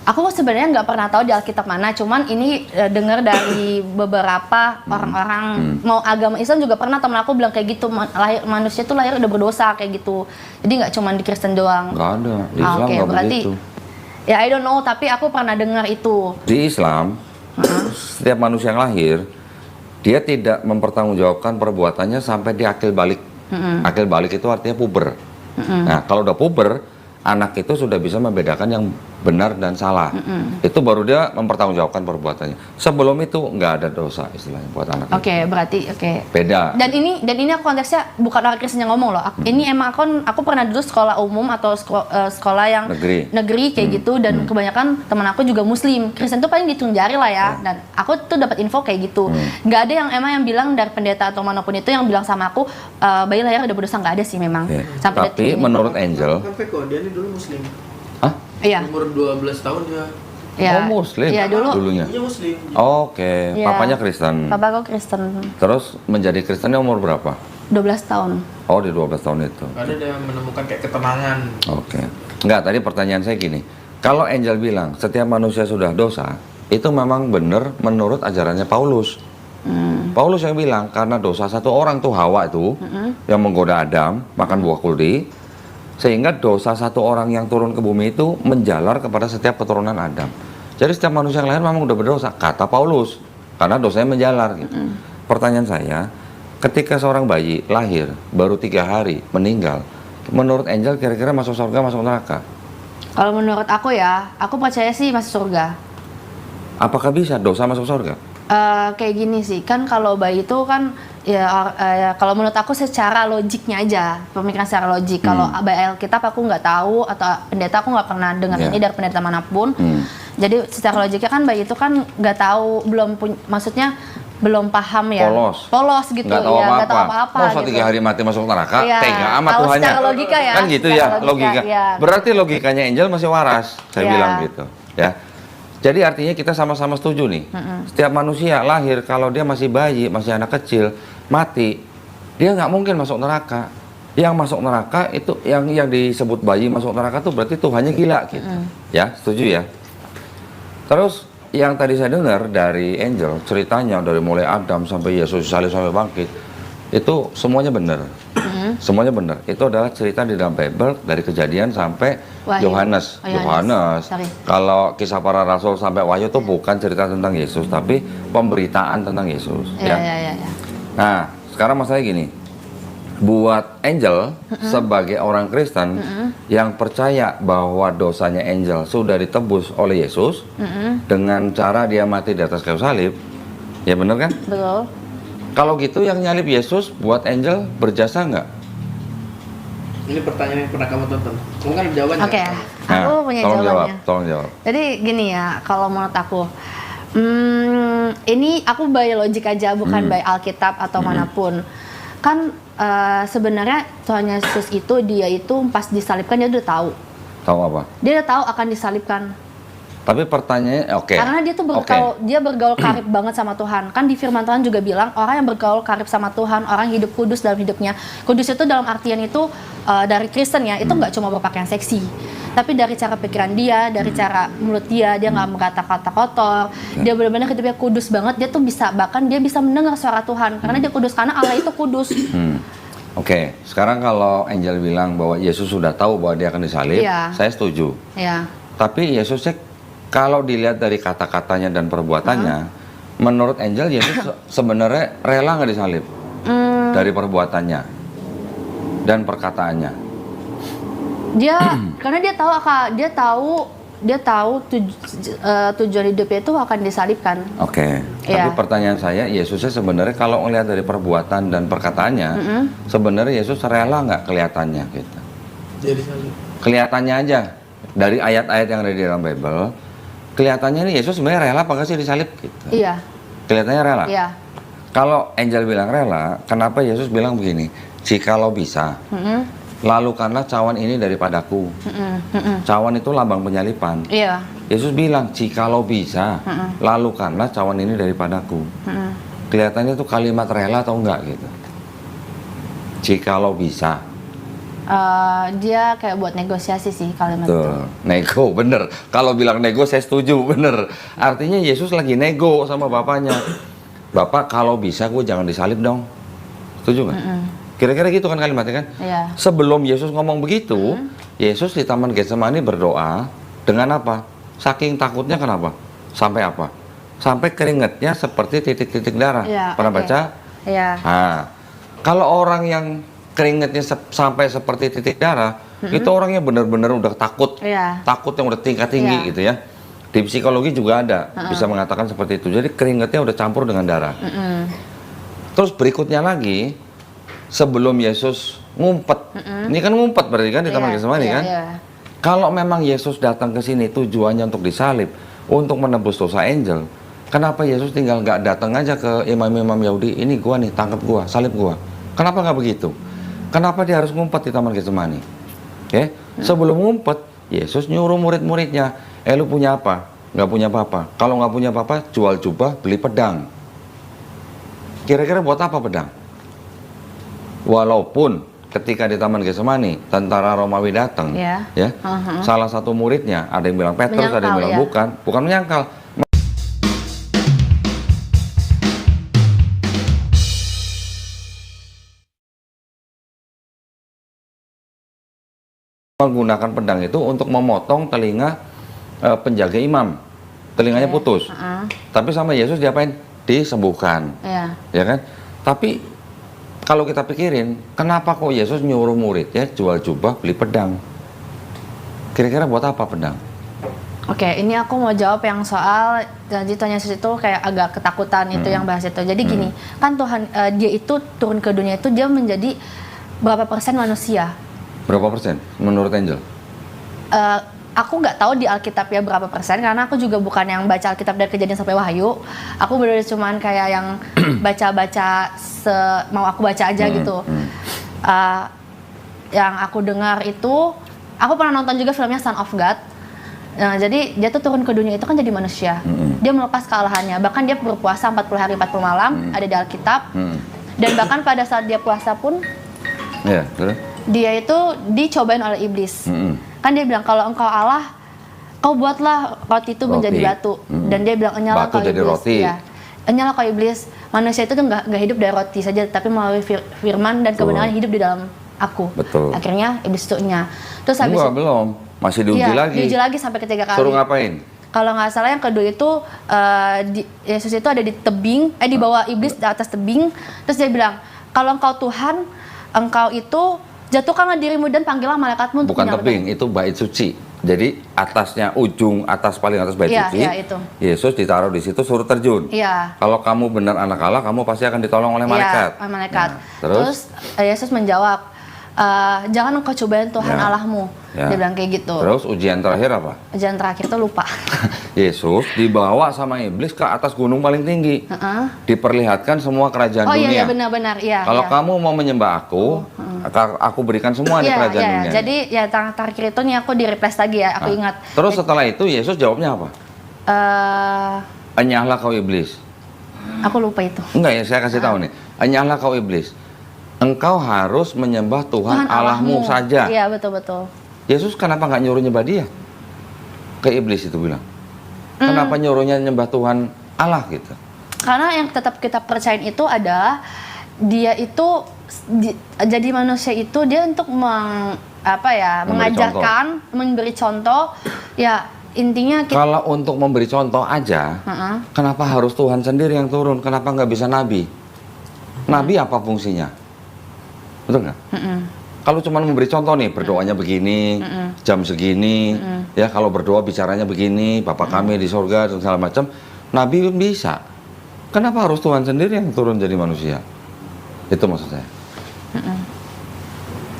Aku sebenarnya nggak pernah tahu di Alkitab mana, cuman ini dengar dari beberapa orang-orang mau agama Islam juga pernah, temen aku bilang kayak gitu, manusia tuh lahir udah berdosa kayak gitu. Jadi nggak cuma di Kristen doang. Nggak ada, di Islam nggak begitu. Ya I don't know, tapi aku pernah dengar itu. Di Islam, setiap manusia yang lahir, dia tidak mempertanggungjawabkan perbuatannya sampai dia akil balik. Akil balik itu artinya puber. Nah, kalau udah puber, anak itu sudah bisa membedakan yang benar dan salah. Itu baru dia mempertanggungjawabkan perbuatannya. Sebelum itu nggak ada dosa istilahnya buat anak. Oke, berarti beda. Dan ini aku konteksnya bukan orang Kristen yang ngomong loh. Ini emang aku pernah dulu sekolah umum atau sekolah yang negeri kayak gitu, dan kebanyakan teman aku juga Muslim. Kristen tuh paling dihitung jari lah ya. Dan aku tuh dapat info kayak gitu. Nggak ada yang emang yang bilang dari pendeta atau manapun itu yang bilang sama aku bayi lahir udah berdosa, nggak ada sih memang. Tapi menurut Angel, dia ini dulu Muslim. Iya. Umur 12 tahun dia. Ya. Oh, Muslim ya, dulunya? Iya, Muslim. Oke. Ya. Papanya Kristen. Papaku Kristen. Terus menjadi Kristennya umur berapa? 12 tahun. Oh, di 12 tahun itu. Ada dia menemukan kayak ketenangan. Oke. Enggak, tadi pertanyaan saya gini. Kalau Angel bilang setiap manusia sudah dosa, itu memang benar menurut ajarannya Paulus. Paulus yang bilang karena dosa satu orang tuh Hawa itu yang menggoda Adam makan buah kuldi, sehingga dosa satu orang yang turun ke bumi itu menjalar kepada setiap keturunan Adam. Jadi setiap manusia yang lahir memang udah berdosa, kata Paulus, karena dosanya menjalar gitu. Pertanyaan saya, ketika seorang bayi lahir baru 3 hari meninggal, menurut Angel kira-kira masuk surga masuk neraka? Kalau menurut aku ya, aku percaya sih masuk surga. Apakah bisa dosa masuk surga? Kayak gini sih, kan kalau bayi itu kan kalau menurut aku secara logiknya aja, pemikiran secara logik. Kalau bayi Alkitab aku nggak tahu, atau pendeta aku nggak pernah dengar ini dari pendeta manapun. Jadi secara logiknya kan bayi itu kan nggak tahu, maksudnya belum paham ya. Polos gitu nggak tahu ya, nggak tahu apa-apa. apa-apa. Masa 3 hari mati masuk neraka, Iya, tega amat kalau Tuhannya. secara logika ya. Kan gitu ya, logika. Iya. Berarti logikanya Angel masih waras, saya Iya. bilang gitu. Ya. Jadi artinya kita sama-sama setuju nih. Setiap manusia lahir kalau dia masih bayi, masih anak kecil, mati, dia nggak mungkin masuk neraka. Yang masuk neraka itu yang disebut bayi masuk neraka tuh berarti Tuhannya gila gitu. Ya, setuju ya. Terus yang tadi saya dengar dari Angel ceritanya dari mulai Adam sampai Yesus salib sampai bangkit, itu semuanya benar. Semuanya benar. Itu adalah cerita di dalam Bible dari Kejadian sampai Yohanes. Kalau Kisah Para Rasul sampai Wahyu itu bukan cerita tentang Yesus, tapi pemberitaan tentang Yesus. Ya. Nah, sekarang masalahnya gini. Buat Angel sebagai orang Kristen yang percaya bahwa dosanya Angel sudah ditebus oleh Yesus dengan cara dia mati di atas kayu salib, ya bener kan? Betul. Kalau gitu yang nyalib Yesus buat Angel berjasa nggak? Ini pertanyaan yang pernah kamu tonton. Kamu kan jawabannya. Oke, aku punya jawabannya. Tolong jawab. Jadi gini ya, kalau menurut aku, ini aku by logik aja, bukan by Alkitab atau manapun. Kan sebenarnya Tuhan Yesus itu dia itu pas disalibkan dia udah tahu. Tahu apa? Dia udah tahu akan disalibkan. Tapi pertanyaannya, Karena dia tuh dia bergaul karib banget sama Tuhan. Kan di firman Tuhan juga bilang orang yang bergaul karib sama Tuhan, orang hidup kudus dalam hidupnya. Kudus itu dalam artian itu dari Kristen ya, itu nggak cuma berpakaian seksi, tapi dari cara pikiran dia, dari cara mulut dia nggak berkata-kata kotor. Dia benar-benar hidupnya kudus banget. Dia tuh bahkan dia bisa mendengar suara Tuhan karena dia kudus, karena Allah itu kudus. Sekarang kalau Angel bilang bahwa Yesus sudah tahu bahwa dia akan disalib, saya setuju. Tapi Yesusnya kalau dilihat dari kata-katanya dan perbuatannya, menurut Angel Yesus sebenarnya rela nggak disalib dari perbuatannya dan perkataannya. Karena dia tahu tujuan hidupnya itu akan disalibkan. Tapi pertanyaan saya, Yesusnya sebenarnya kalau melihat dari perbuatan dan perkataannya, sebenarnya Yesus rela nggak kelihatannya gitu? Jadi salib. Kelihatannya aja dari ayat-ayat yang ada di dalam Bible, kelihatannya ini Yesus sebenarnya rela apa nggak sih disalib gitu? Iya. Kelihatannya rela. Iya. Kalau Angel bilang rela, kenapa Yesus bilang begini? Jikalau bisa, lalukanlah cawan ini daripadaku. Cawan itu lambang penyalipan. Iya. Yesus bilang, jikalau bisa, lalukanlah cawan ini daripadaku. Kelihatannya itu kalimat rela atau enggak gitu? Jikalau bisa. Dia kayak buat negosiasi sih kalimat itu. Nego, bener. Kalau bilang nego saya setuju, bener. Artinya Yesus lagi nego sama bapaknya. Bapak kalau bisa gue jangan disalib dong. Setuju nggak? Kira-kira gitu kan kalimatnya kan? Iya. Sebelum Yesus ngomong begitu, Yesus di Taman Getsemani berdoa dengan apa? Saking takutnya kenapa? Sampai apa? Sampai keringatnya seperti titik-titik darah. Pernah baca? Iya. Nah, kalau orang yang keringatnya sampai seperti titik darah, itu orangnya benar-benar udah takut. Takut yang udah tingkat tinggi gitu ya. Di psikologi juga ada, bisa mengatakan seperti itu. Jadi keringatnya udah campur dengan darah. Terus berikutnya lagi, sebelum Yesus ngumpet, ini kan ngumpet berarti kan di Taman Getsemani kan? Kalau memang Yesus datang ke sini tujuannya untuk disalib, untuk menebus dosa Angel, kenapa Yesus tinggal nggak datang aja ke imam-imam Yahudi, ini gua nih, tangkap gua, salib gua? Kenapa nggak begitu? Kenapa dia harus ngumpet di Taman Getsemani? Sebelum ngumpet, Yesus nyuruh murid-muridnya, lu punya apa? Nggak punya apa-apa. Kalau nggak punya apa-apa, jual jubah, beli pedang. Kira-kira buat apa pedang? Walaupun ketika di Taman Getsemani, tentara Romawi datang, salah satu muridnya, ada yang bilang Petrus, ada yang bilang bukan menyangkal. Menggunakan pedang itu untuk memotong telinga penjaga imam. telinganya putus. Tapi sama Yesus diapain? Disembuhkan. Ya kan? Tapi kalau kita pikirin, kenapa kok Yesus nyuruh muridnya jual jubah beli pedang? Kira-kira buat apa pedang? Oke, ini aku mau jawab yang soal jadi Tuhan Yesus itu kayak agak ketakutan itu yang bahas itu. Jadi gini, kan Tuhan dia itu turun ke dunia itu dia menjadi berapa persen manusia? Berapa persen menurut Angel? Aku nggak tahu di Alkitab ya berapa persen karena aku juga bukan yang baca Alkitab dari Kejadian sampai Wahyu. Aku benar cuman kayak yang baca-baca mau aku baca aja gitu. Yang aku dengar itu, aku pernah nonton juga filmnya Son of God. Nah, jadi dia tuh turun ke dunia itu kan jadi manusia. Dia melepas kealahannya. Bahkan dia berpuasa 40 hari 40 malam, ada di Alkitab. Dan bahkan pada saat dia puasa pun, dia itu dicobain oleh iblis. Kan dia bilang, kalau engkau Allah, kau buatlah roti itu menjadi batu. Dan dia bilang, enyalah kau iblis. Ya. Enyalah kau iblis. Manusia itu tuh nggak hidup dari roti saja, tapi melalui firman dan kebenaran hidup di dalam aku. Betul. Akhirnya iblis itu nya. Terus habis itu, belum. Masih diuji lagi. Diuji lagi sampai ketiga kali. Suruh ngapain? Kalau nggak salah yang kedua itu Yesus itu ada di tebing, di bawah iblis di atas tebing. Terus dia bilang, kalau engkau Tuhan, engkau itu jatuhkanlah dirimu dan panggillah malaikatmu untuk menyelamatkan. Bukan tebing, itu bait suci. Jadi atasnya paling atas bait suci. Itu. Yesus ditaruh di situ suruh terjun. Kalau kamu benar anak Allah, kamu pasti akan ditolong oleh malaikat. Malaikat. Terus Yesus menjawab, jangan engkau cobain Tuhan Allahmu. Dia bilang kayak gitu. Terus ujian terakhir apa? Ujian terakhir tuh lupa. Yesus dibawa sama iblis ke atas gunung paling tinggi. Diperlihatkan semua kerajaan dunia. Iya benar-benar. Kalau kamu mau menyembah aku, aku berikan semua di kerajaan dunia. Jadi ya terakhir itu nih aku di-replace lagi ya, aku ingat. Terus setelah itu Yesus jawabnya apa? Enyahlah kau iblis. Aku lupa itu. Enggak ya, saya kasih tahu nih. Enyahlah kau iblis. Engkau harus menyembah Tuhan Allahmu saja. Iya, betul-betul. Yesus kenapa nggak nyuruh nyembah dia? Ke iblis itu bilang. Kenapa nyuruhnya nyembah Tuhan Allah gitu? Karena yang tetap kita percayain itu adalah dia itu jadi manusia itu dia untuk mengajarkan, memberi contoh. Ya intinya kalau untuk memberi contoh aja, kenapa harus Tuhan sendiri yang turun? Kenapa nggak bisa nabi? Nabi apa fungsinya? Betul nggak? Kalau cuma memberi contoh nih, berdoanya begini, jam segini, ya kalau berdoa bicaranya begini, Bapa kami di surga dan segala macam, Nabi bisa. Kenapa harus Tuhan sendiri yang turun jadi manusia? Itu maksud saya.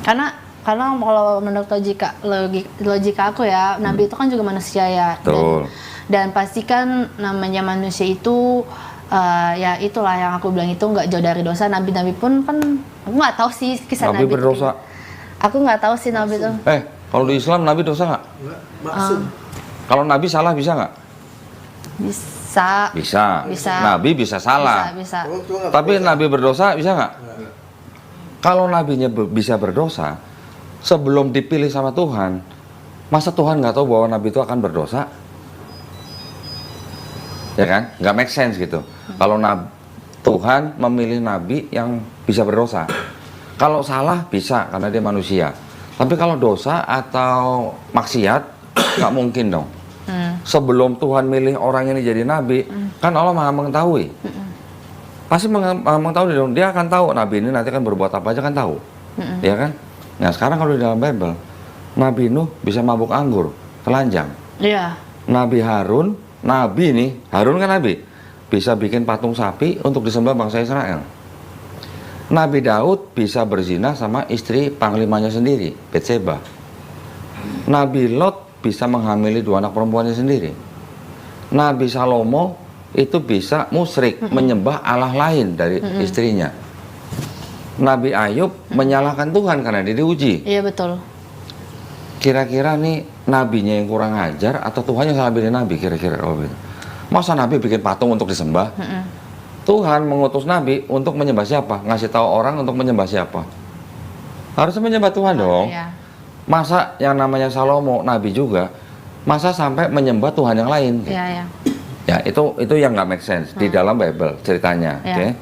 Karena kalau menurut logika aku ya, Nabi itu kan juga manusia ya. Betul. Dan pastikan namanya manusia itu ya itulah yang aku bilang itu nggak jauh dari dosa. Nabi-nabi pun kan aku nggak tahu sih kisah Nabi berdosa. Aku nggak tahu sih Nabi itu. Kalau di Islam Nabi dosa nggak? Maksum. Kalau Nabi salah bisa nggak? Bisa. Nabi bisa salah. Bisa. Tapi Nabi berdosa bisa nggak? Kalau Nabinya bisa berdosa, sebelum dipilih sama Tuhan, masa Tuhan nggak tahu bahwa Nabi itu akan berdosa? Ya kan? Nggak make sense gitu. Kalau Tuhan memilih Nabi yang bisa berdosa. Kalau salah bisa karena dia manusia. Tapi kalau dosa atau maksiat nggak mungkin dong. Sebelum Tuhan milih orang ini jadi nabi, kan Allah Maha mengetahui. Pasti mengetahui dong. Dia akan tahu nabi ini nanti akan berbuat apa aja kan tahu. Ya kan? Nah sekarang kalau di dalam Bible, Nabi Nuh bisa mabuk anggur, telanjang. Iya. Nabi Harun, Harun kan nabi, bisa bikin patung sapi untuk disembah bangsa Israel. Nabi Daud bisa berzina sama istri panglimanya sendiri, Betseba. Nabi Lot bisa menghamili 2 anak perempuannya sendiri. Nabi Salomo itu bisa musyrik, menyembah Allah lain dari istrinya. Nabi Ayub menyalahkan Tuhan karena dia diuji. Iya betul. Kira-kira nih nabinya yang kurang ajar atau Tuhan yang salah pilih nabi kira-kira kalau gitu. Masa nabi bikin patung untuk disembah? Tuhan mengutus nabi untuk menyembah siapa? Ngasih tahu orang untuk menyembah siapa? Harusnya menyembah Tuhan dong. Iya. Masa yang namanya Salomo nabi juga, masa sampai menyembah Tuhan yang lain? Iya. Ya itu yang nggak make sense di dalam Bible ceritanya. Oke?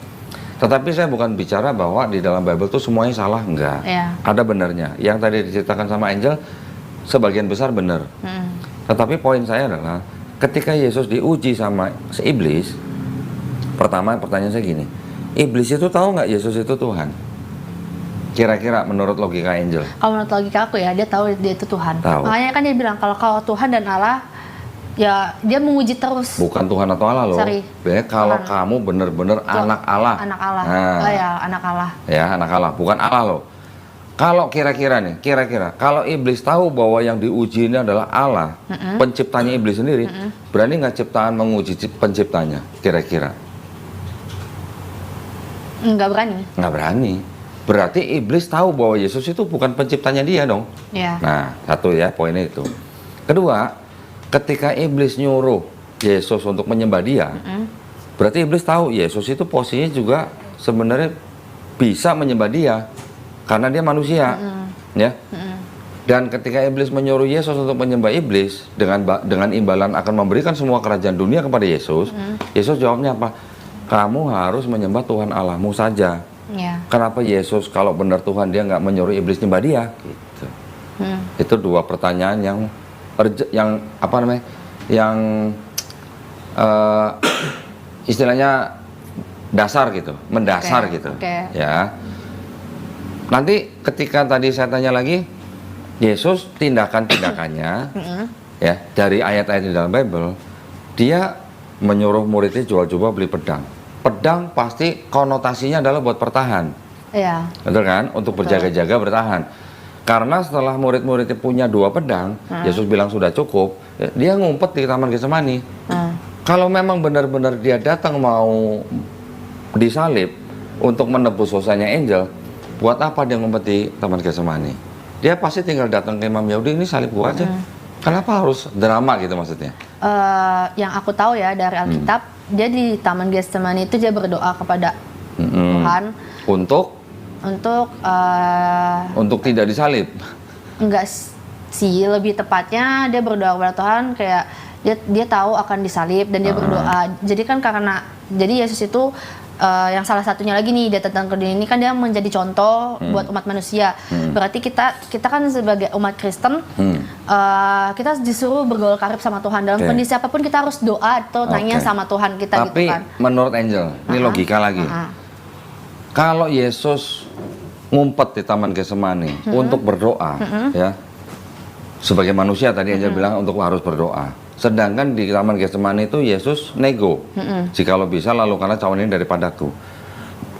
Tetapi saya bukan bicara bahwa di dalam Bible tuh semuanya salah, enggak. Ada benarnya. Yang tadi diceritakan sama Angel sebagian besar benar. Tetapi poin saya adalah ketika Yesus diuji sama si iblis, pertama pertanyaan saya gini, iblis itu tahu nggak Yesus itu Tuhan? Kira-kira menurut logika Angel? Kalau menurut logika aku ya, dia tahu dia itu Tuhan. Tahu. Makanya kan dia bilang kalau kau Tuhan dan Allah, ya dia menguji terus. Bukan Tuhan atau Allah loh. Sorry. Kalau kamu benar-benar anak Allah. Anak Allah. Nah, Oh ya, anak Allah. ya anak Allah, bukan Allah loh. Kalau kira-kira kalau iblis tahu bahwa yang diuji ini adalah Allah, penciptanya iblis sendiri, berani nggak ciptaan menguji penciptanya? Kira-kira? Nggak berani. Nggak berani. Berarti iblis tahu bahwa Yesus itu bukan penciptanya dia dong. Ya. Nah, satu ya poinnya itu. Kedua, ketika iblis nyuruh Yesus untuk menyembah dia, berarti iblis tahu Yesus itu posisinya juga sebenarnya bisa menyembah dia karena dia manusia, ya. Dan ketika iblis menyuruh Yesus untuk menyembah iblis dengan imbalan akan memberikan semua kerajaan dunia kepada Yesus, Yesus jawabnya apa? Kamu harus menyembah Tuhan Allahmu saja. Ya. Kenapa Yesus kalau benar Tuhan dia nggak menyuruh iblis nyembah dia? Gitu. Itu dua pertanyaan yang apa namanya? Yang istilahnya dasar gitu, mendasar gitu. Ya. Nanti ketika tadi saya tanya lagi, Yesus tindakan-tindakannya ya dari ayat-ayat di dalam Bible, dia menyuruh muridnya jual coba beli pedang. Pedang pasti konotasinya adalah buat bertahan. Iya. Betul kan? Untuk berjaga-jaga bertahan. Karena setelah murid-muridnya punya 2 pedang, Yesus bilang sudah cukup, dia ngumpet di Taman Getsemani. Kalau memang benar-benar dia datang mau disalib untuk menebus dosanya Angel, buat apa dia ngumpet di Taman Getsemani? Dia pasti tinggal datang ke Imam Yahudi, ini salib gua aja. Kenapa harus drama gitu maksudnya? Yang aku tahu ya dari Alkitab, dia di Taman Getsemani itu dia berdoa kepada Tuhan untuk tidak disalib. Enggak sih, lebih tepatnya dia berdoa kepada Tuhan kayak dia tahu akan disalib dan dia berdoa. Jadi kan jadi Yesus itu yang salah satunya lagi nih dia datang ke dunia ini kan dia menjadi contoh buat umat manusia. Berarti kita kan sebagai umat Kristen kita disuruh bergaul karib sama Tuhan dalam kondisi apapun kita harus doa atau tanya sama Tuhan kita. Tapi gitu kan. menurut Angel, ini logika lagi. Kalau Yesus ngumpet di Taman Getsemani untuk berdoa, ya sebagai manusia tadi Angel bilang untuk harus berdoa. Sedangkan di Taman Getsemani itu Yesus nego, jikalau bisa lakukanlah cawan ini daripadaku.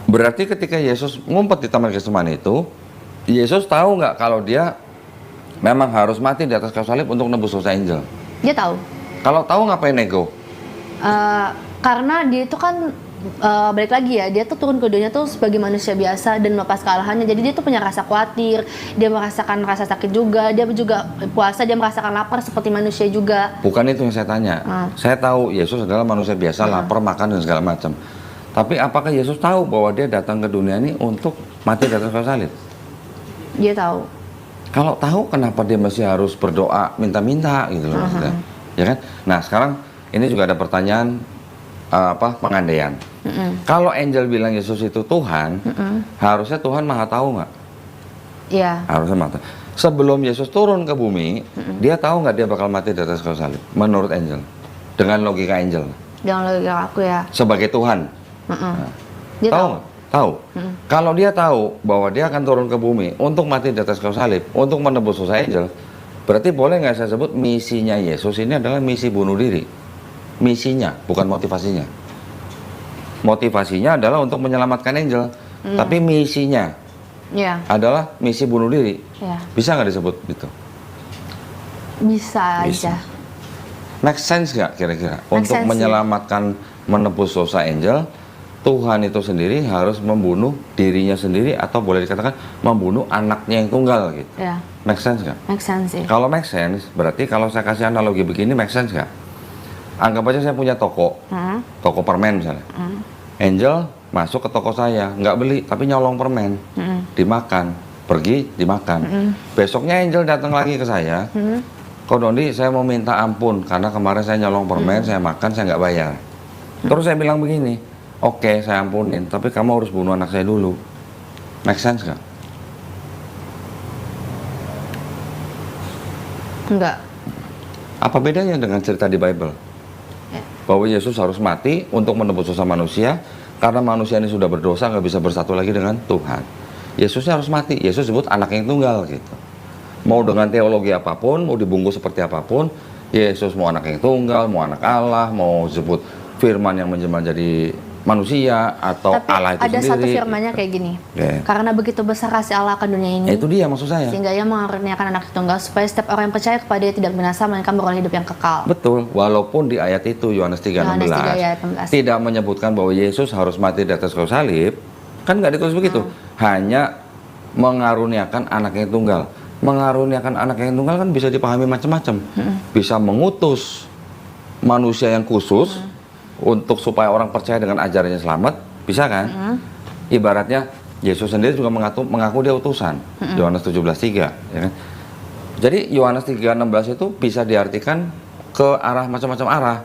Berarti ketika Yesus ngumpet di Taman Getsemani itu, Yesus tahu nggak kalau dia memang harus mati di atas kayu salib untuk nebus dosa Angel? Dia tahu. Kalau tahu ngapain nego? Karena dia itu kan balik lagi ya, dia tuh turun ke dunia tuh sebagai manusia biasa dan melepas kesalahannya. Jadi dia tuh punya rasa khawatir, dia merasakan rasa sakit juga, dia juga puasa, dia merasakan lapar seperti manusia juga. Bukan itu yang saya tanya. Saya tahu Yesus adalah manusia biasa, lapar, makan dan segala macam. Tapi apakah Yesus tahu bahwa dia datang ke dunia ini untuk mati di atas kayu salib? Dia tahu. Kalau tahu kenapa dia masih harus berdoa minta-minta gitu loh, ya kan? Nah sekarang ini juga ada pertanyaan pengandaian. Kalau Angel bilang Yesus itu Tuhan, harusnya Tuhan maha tahu nggak? Iya. Harusnya maha tahu. Sebelum Yesus turun ke bumi, dia tahu nggak dia bakal mati di atas kayu salib? Menurut Angel, dengan logika Angel. Dengan logika aku ya. Sebagai Tuhan. Dia tahu. Tahu. Kalau dia tahu bahwa dia akan turun ke bumi untuk mati di atas kayu salib, untuk menebus dosa Angel, berarti boleh nggak saya sebut misinya Yesus ini adalah misi bunuh diri? Misinya, bukan motivasinya. Motivasinya adalah untuk menyelamatkan Angel, tapi misinya adalah misi bunuh diri. Bisa nggak disebut gitu? Bisa aja. Make sense nggak kira-kira? Untuk menyelamatkan, menebus dosa Angel, Tuhan itu sendiri harus membunuh dirinya sendiri atau boleh dikatakan membunuh anaknya yang tunggal gitu. Make sense nggak? Make sense sih. Kalau make sense, berarti kalau saya kasih analogi begini make sense nggak? Anggap aja saya punya toko, toko permen misalnya. Angel masuk ke toko saya, nggak beli, tapi nyolong permen, dimakan, pergi dimakan. Besoknya Angel datang lagi ke saya, Kok Dondi, saya mau minta ampun karena kemarin saya nyolong permen, saya makan, saya nggak bayar. Terus saya bilang begini, oke, saya ampunin, tapi kamu harus bunuh anak saya dulu. Make sense nggak? Enggak. Apa bedanya dengan cerita di Bible? bahwa Yesus harus mati untuk menebus dosa manusia, karena manusia ini sudah berdosa, nggak bisa bersatu lagi dengan Tuhan. Yesusnya harus mati. Yesus disebut anak yang tunggal gitu. Mau dengan teologi apapun, mau dibungkus seperti apapun, Yesus mau anak yang tunggal, mau anak Allah, mau disebut firman yang menjelma jadi manusia atau Tapi Allah itu ada sendiri. satu firmannya kayak gini. Karena begitu besar kasih Allah akan dunia ini. Itu dia maksud saya. Sehingga ia mengaruniakan anak tunggal supaya setiap orang yang percaya kepada dia tidak binasa melainkan beroleh hidup yang kekal. Betul, walaupun di ayat itu Yohanes 3:16 ayat 16. tidak menyebutkan bahwa Yesus harus mati di atas kayu salib, kan nggak ditulis begitu. Hanya mengaruniakan anak yang tunggal. Mengaruniakan anak yang tunggal kan bisa dipahami macam-macam. Bisa mengutus manusia yang khusus untuk supaya orang percaya dengan ajarannya selamat, bisa kan? Ibaratnya Yesus sendiri juga mengaku dia utusan. Yohanes 17:3, ya kan? Jadi Yohanes 3:16 itu bisa diartikan ke arah macam-macam arah.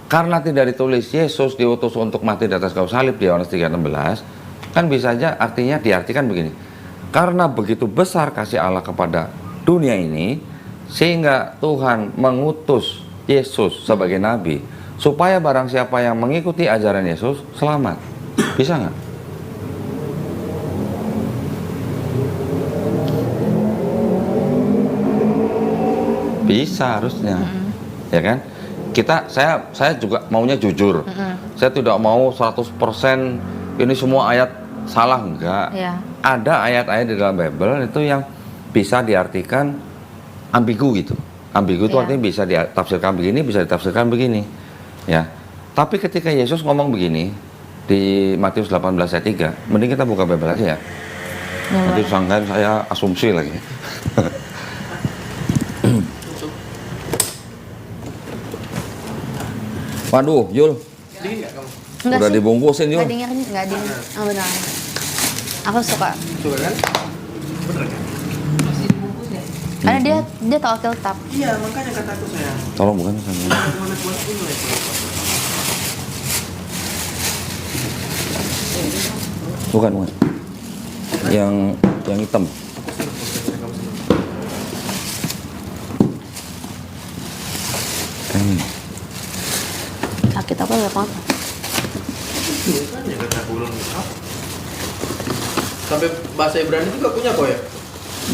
Karena tidak ditulis Yesus diutus untuk mati di atas kayu salib di Yohanes 3:16, kan bisa aja artinya diartikan begini. Karena begitu besar kasih Allah kepada dunia ini, sehingga Tuhan mengutus Yesus sebagai nabi, supaya barang siapa yang mengikuti ajaran Yesus selamat. Bisa nggak? Bisa harusnya, ya kan? Saya juga maunya jujur. Saya tidak mau 100% ini semua ayat salah, enggak. Ada ayat-ayat di dalam Bible itu yang bisa diartikan ambigu gitu. Ambigu itu artinya bisa ditafsirkan begini, bisa ditafsirkan begini. Ya. Tapi ketika Yesus ngomong begini di Matius 18 ayat 3, mending kita buka Bible aja ya. Nanti sangkain saya asumsi lagi. Waduh, Yul. Dingin nggak kamu? Enggak Udah sih. dibungkusin, Yul. Nggak dingin, nggak dingin. Oh benar. Aku suka. Suka kan? Bener kan? Karena dia tahu Alkitab. Iya, makanya kataku sayang. Tolong bukan sama. Mana kuat ini lah. Bukan. Yang hitam. Sakit apa ya, Pak? Makanya kataku ulang apa? Sampai bahasa Ibrani juga punya kok ya?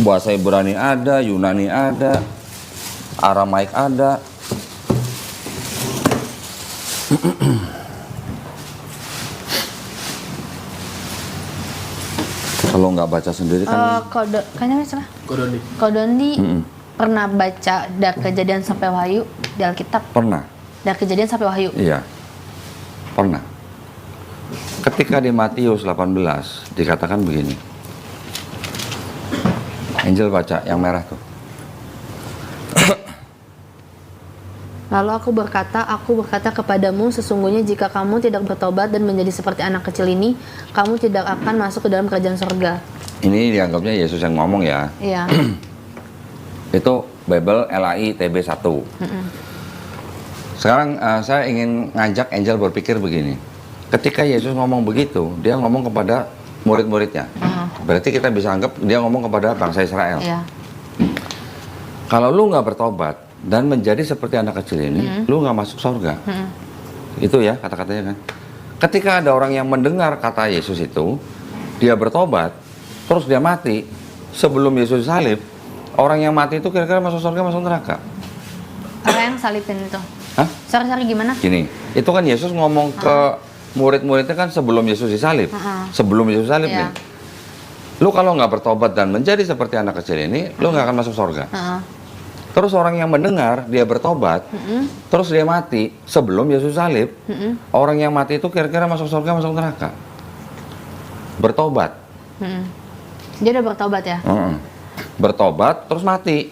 Bahasa Ibrani ada, Yunani ada, Aramaik ada. Kalau nggak baca sendiri kan Kayaknya salah. Kodondi pernah baca dari Kejadian sampai Wahyu di Alkitab? pernah. Dari Kejadian sampai Wahyu? Iya, pernah. Ketika di Matius 18 dikatakan begini, Angel baca yang merah tuh. Lalu aku berkata kepadamu, sesungguhnya jika kamu tidak bertobat dan menjadi seperti anak kecil ini, kamu tidak akan masuk ke dalam kerajaan surga. Ini dianggapnya Yesus yang ngomong ya. Iya. Itu Bible LAI TB 1. Sekarang saya ingin ngajak Angel berpikir begini. Ketika Yesus ngomong begitu, dia ngomong kepada murid-muridnya. Berarti kita bisa anggap dia ngomong kepada bangsa Israel. Iya. Kalau lu nggak bertobat dan menjadi seperti anak kecil ini, lu nggak masuk surga. Itu ya kata-katanya kan. Ketika ada orang yang mendengar kata Yesus itu, dia bertobat, terus dia mati, sebelum Yesus salib, orang yang mati itu kira-kira masuk surga, masuk neraka. Orang yang salibin itu. Hah? Sorry gimana? Gini, itu kan Yesus ngomong ke murid-muridnya kan sebelum Yesus disalib. Sebelum Yesus salib nih. Lu kalau nggak bertobat dan menjadi seperti anak kecil ini, lu nggak akan masuk surga. Terus orang yang mendengar, dia bertobat, terus dia mati sebelum Yesus salib, orang yang mati itu kira-kira masuk surga, masuk neraka. Bertobat. Dia udah bertobat ya? Bertobat, terus mati.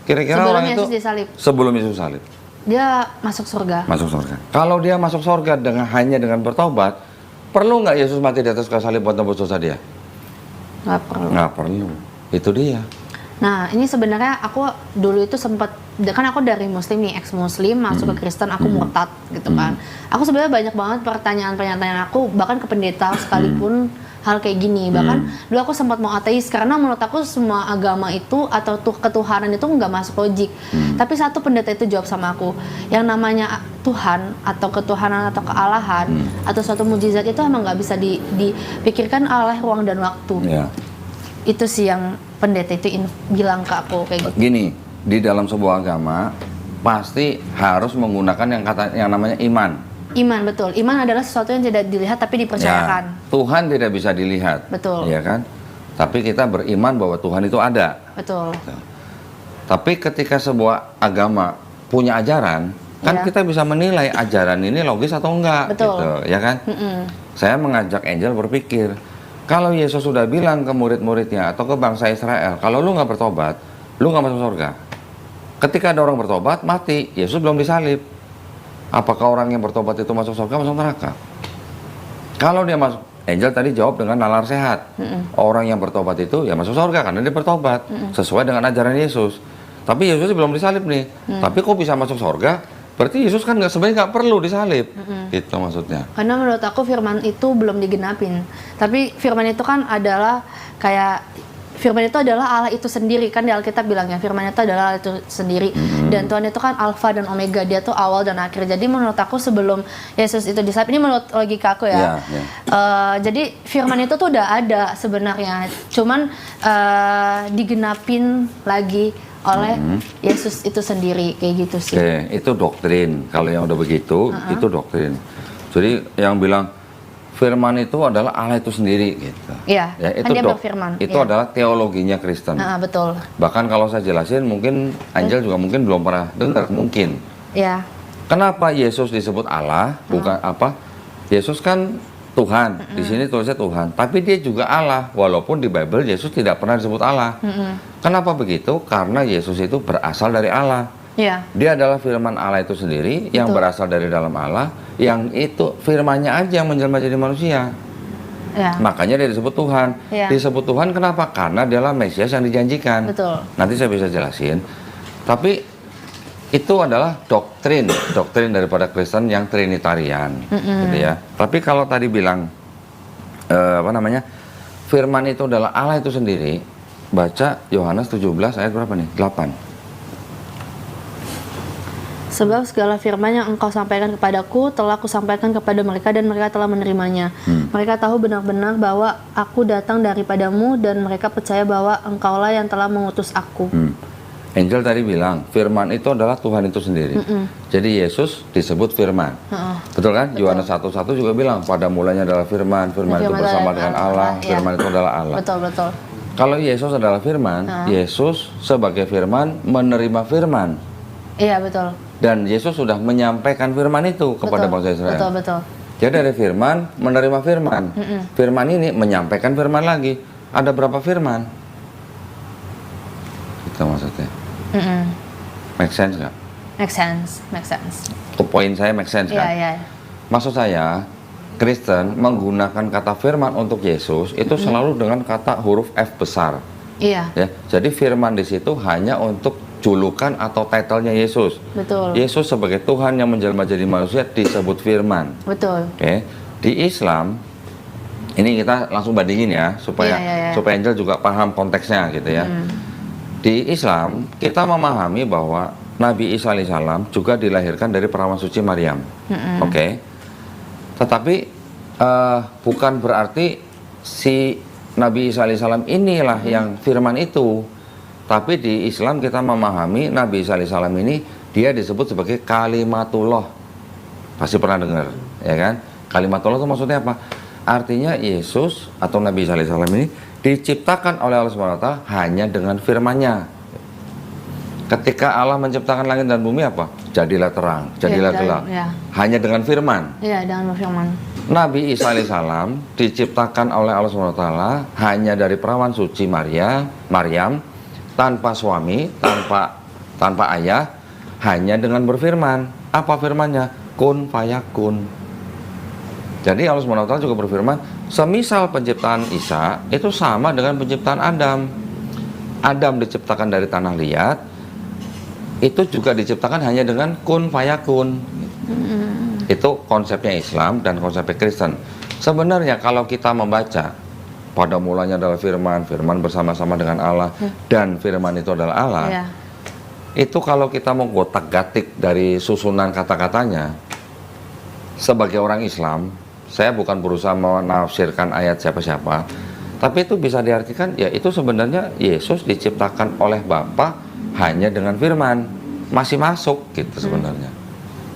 Kira-kira orang itu sebelum Yesus salib. Dia masuk surga. Masuk surga. Kalau dia masuk surga hanya dengan bertobat, perlu nggak Yesus mati di atas kayu salib buat tebus dosa dia? Nggak perlu. Nggak perlu. Itu dia. Nah, ini sebenarnya aku dulu itu sempat, kan aku dari muslim nih, ex-muslim, masuk ke Kristen, aku murtad gitu kan. Aku sebenarnya banyak banget pertanyaan-pertanyaan aku, bahkan ke pendeta sekalipun, hal kayak gini. Bahkan dulu aku sempat mau ateis karena menurut aku semua agama itu atau ketuhanan itu nggak masuk logik. Tapi satu pendeta itu jawab sama aku, yang namanya Tuhan atau ketuhanan atau kealahan atau suatu mujizat itu emang nggak bisa dipikirkan oleh ruang dan waktu. Itu sih yang pendeta itu bilang ke aku kayak gitu. Gini, di dalam sebuah agama pasti harus menggunakan yang namanya iman. Iman, betul. Iman adalah sesuatu yang tidak dilihat tapi dipercayakan. Ya, Tuhan tidak bisa dilihat. Betul. Ya kan? Tapi kita beriman bahwa Tuhan itu ada. Betul. Tapi ketika sebuah agama punya ajaran, kan kita bisa menilai ajaran ini logis atau enggak. Betul. Gitu, ya kan? Saya mengajak Angel berpikir, kalau Yesus sudah bilang ke murid-muridnya atau ke bangsa Israel, kalau lu nggak bertobat, lu nggak masuk surga. Ketika ada orang bertobat, mati. Yesus belum disalib. Apakah orang yang bertobat itu masuk surga, masuk neraka? Kalau dia masuk, Angel tadi jawab dengan nalar sehat. Orang yang bertobat itu ya masuk surga karena dia bertobat sesuai dengan ajaran Yesus. Tapi Yesus belum disalib nih. Tapi kok bisa masuk surga? Berarti Yesus kan sebenarnya nggak perlu disalib. Itu maksudnya. Karena menurut aku firman itu belum digenapin. Tapi firman itu kan adalah kayak firman itu adalah Allah itu sendiri, kan di Alkitab bilangnya firman itu adalah Allah itu sendiri. Dan Tuhan itu kan Alfa dan Omega, dia tuh awal dan akhir. Jadi menurut aku sebelum Yesus itu disalib, ini menurut logika aku ya, jadi firman itu tuh udah ada sebenarnya, cuman digenapin lagi oleh Yesus itu sendiri, kayak gitu sih. Oke, itu doktrin. Kalau yang udah begitu, itu doktrin. Jadi yang bilang firman itu adalah Allah itu sendiri gitu. Iya, ya, itu kan dia berfirman. Itu adalah teologinya Kristen. Betul. Bahkan kalau saya jelasin, mungkin Angel juga mungkin belum pernah dengar, mungkin. Iya. Kenapa Yesus disebut Allah? Bukan apa? Yesus kan Tuhan. Di sini tulisnya Tuhan, tapi dia juga Allah. Walaupun di Bible Yesus tidak pernah disebut Allah. Kenapa begitu? Karena Yesus itu berasal dari Allah. Iya. Dia adalah firman Allah itu sendiri yang berasal dari dalam Allah, yang itu firmannya aja yang menjelma jadi manusia. Ya. Makanya dia disebut Tuhan. Disebut Tuhan kenapa? Karena dialah Mesias yang dijanjikan. Betul. Nanti saya bisa jelasin. Tapi itu adalah doktrin daripada Kristen yang Trinitarian, gitu ya. Tapi kalau tadi bilang firman itu adalah Allah itu sendiri, baca Yohanes 17 ayat berapa nih? 8. Sebab segala firman yang engkau sampaikan kepadaku telah kusampaikan kepada mereka dan mereka telah menerimanya. Mereka tahu benar-benar bahwa aku datang daripadamu dan mereka percaya bahwa engkaulah yang telah mengutus aku. Angel tadi bilang firman itu adalah Tuhan itu sendiri. Jadi Yesus disebut firman. Betul kan? Yohanes 1:1 juga bilang pada mulanya adalah firman, firman itu bersama dengan Allah, firman itu adalah Allah. Betul. Kalau Yesus adalah firman, Yesus sebagai firman menerima firman. Iya, betul. Dan Yesus sudah menyampaikan firman itu kepada bangsa Israel. Betul. Jadi ada firman, menerima firman. Firman ini menyampaikan firman lagi. Ada berapa firman? Itu maksudnya. Make sense nggak? Make sense. Poin saya make sense kan? Iya. Maksud saya, Kristen menggunakan kata firman untuk Yesus itu selalu dengan kata huruf F besar. Iya. Ya, jadi firman di situ hanya untuk julukan atau titlenya Yesus. Betul. Yesus sebagai Tuhan yang menjelma jadi manusia disebut firman. Betul. Oke. Di Islam ini kita langsung bandingin ya supaya supaya Angel juga paham konteksnya gitu ya. Di Islam kita memahami bahwa Nabi Isa alaihissalam juga dilahirkan dari perawan suci Maryam. Oke. Tetapi bukan berarti si Nabi Isa alaihissalam inilah yang firman itu. Tapi di Islam kita memahami Nabi Isa alaihissalam ini dia disebut sebagai kalimatullah. Pasti pernah dengar, ya kan? Kalimatullah itu maksudnya apa? Artinya Yesus atau Nabi Isa alaihissalam ini diciptakan oleh Allah SWT hanya dengan firman-Nya. Ketika Allah menciptakan langit dan bumi apa? Jadilah terang, jadilah gelap. Hanya dengan firman. Iya, dengan firman. Nabi Isa alaihissalam diciptakan oleh Allah SWT hanya dari perawan suci Maryam, tanpa suami, tanpa ayah, hanya dengan berfirman. Apa firmannya? Kun fayakun. Jadi Allah SWT juga berfirman, semisal penciptaan Isa itu sama dengan penciptaan Adam. Adam diciptakan dari tanah liat, itu juga diciptakan hanya dengan kun fayakun. Itu konsepnya Islam dan konsepnya Kristen. Sebenarnya kalau kita membaca pada mulanya adalah firman, firman bersama-sama dengan Allah, dan firman itu adalah Allah. Iya. Itu kalau kita mau gotak-gatik dari susunan kata-katanya, sebagai orang Islam, saya bukan berusaha menafsirkan ayat siapa-siapa, tapi itu bisa diartikan, ya itu sebenarnya Yesus diciptakan oleh Bapa hanya dengan firman, masih masuk gitu sebenarnya.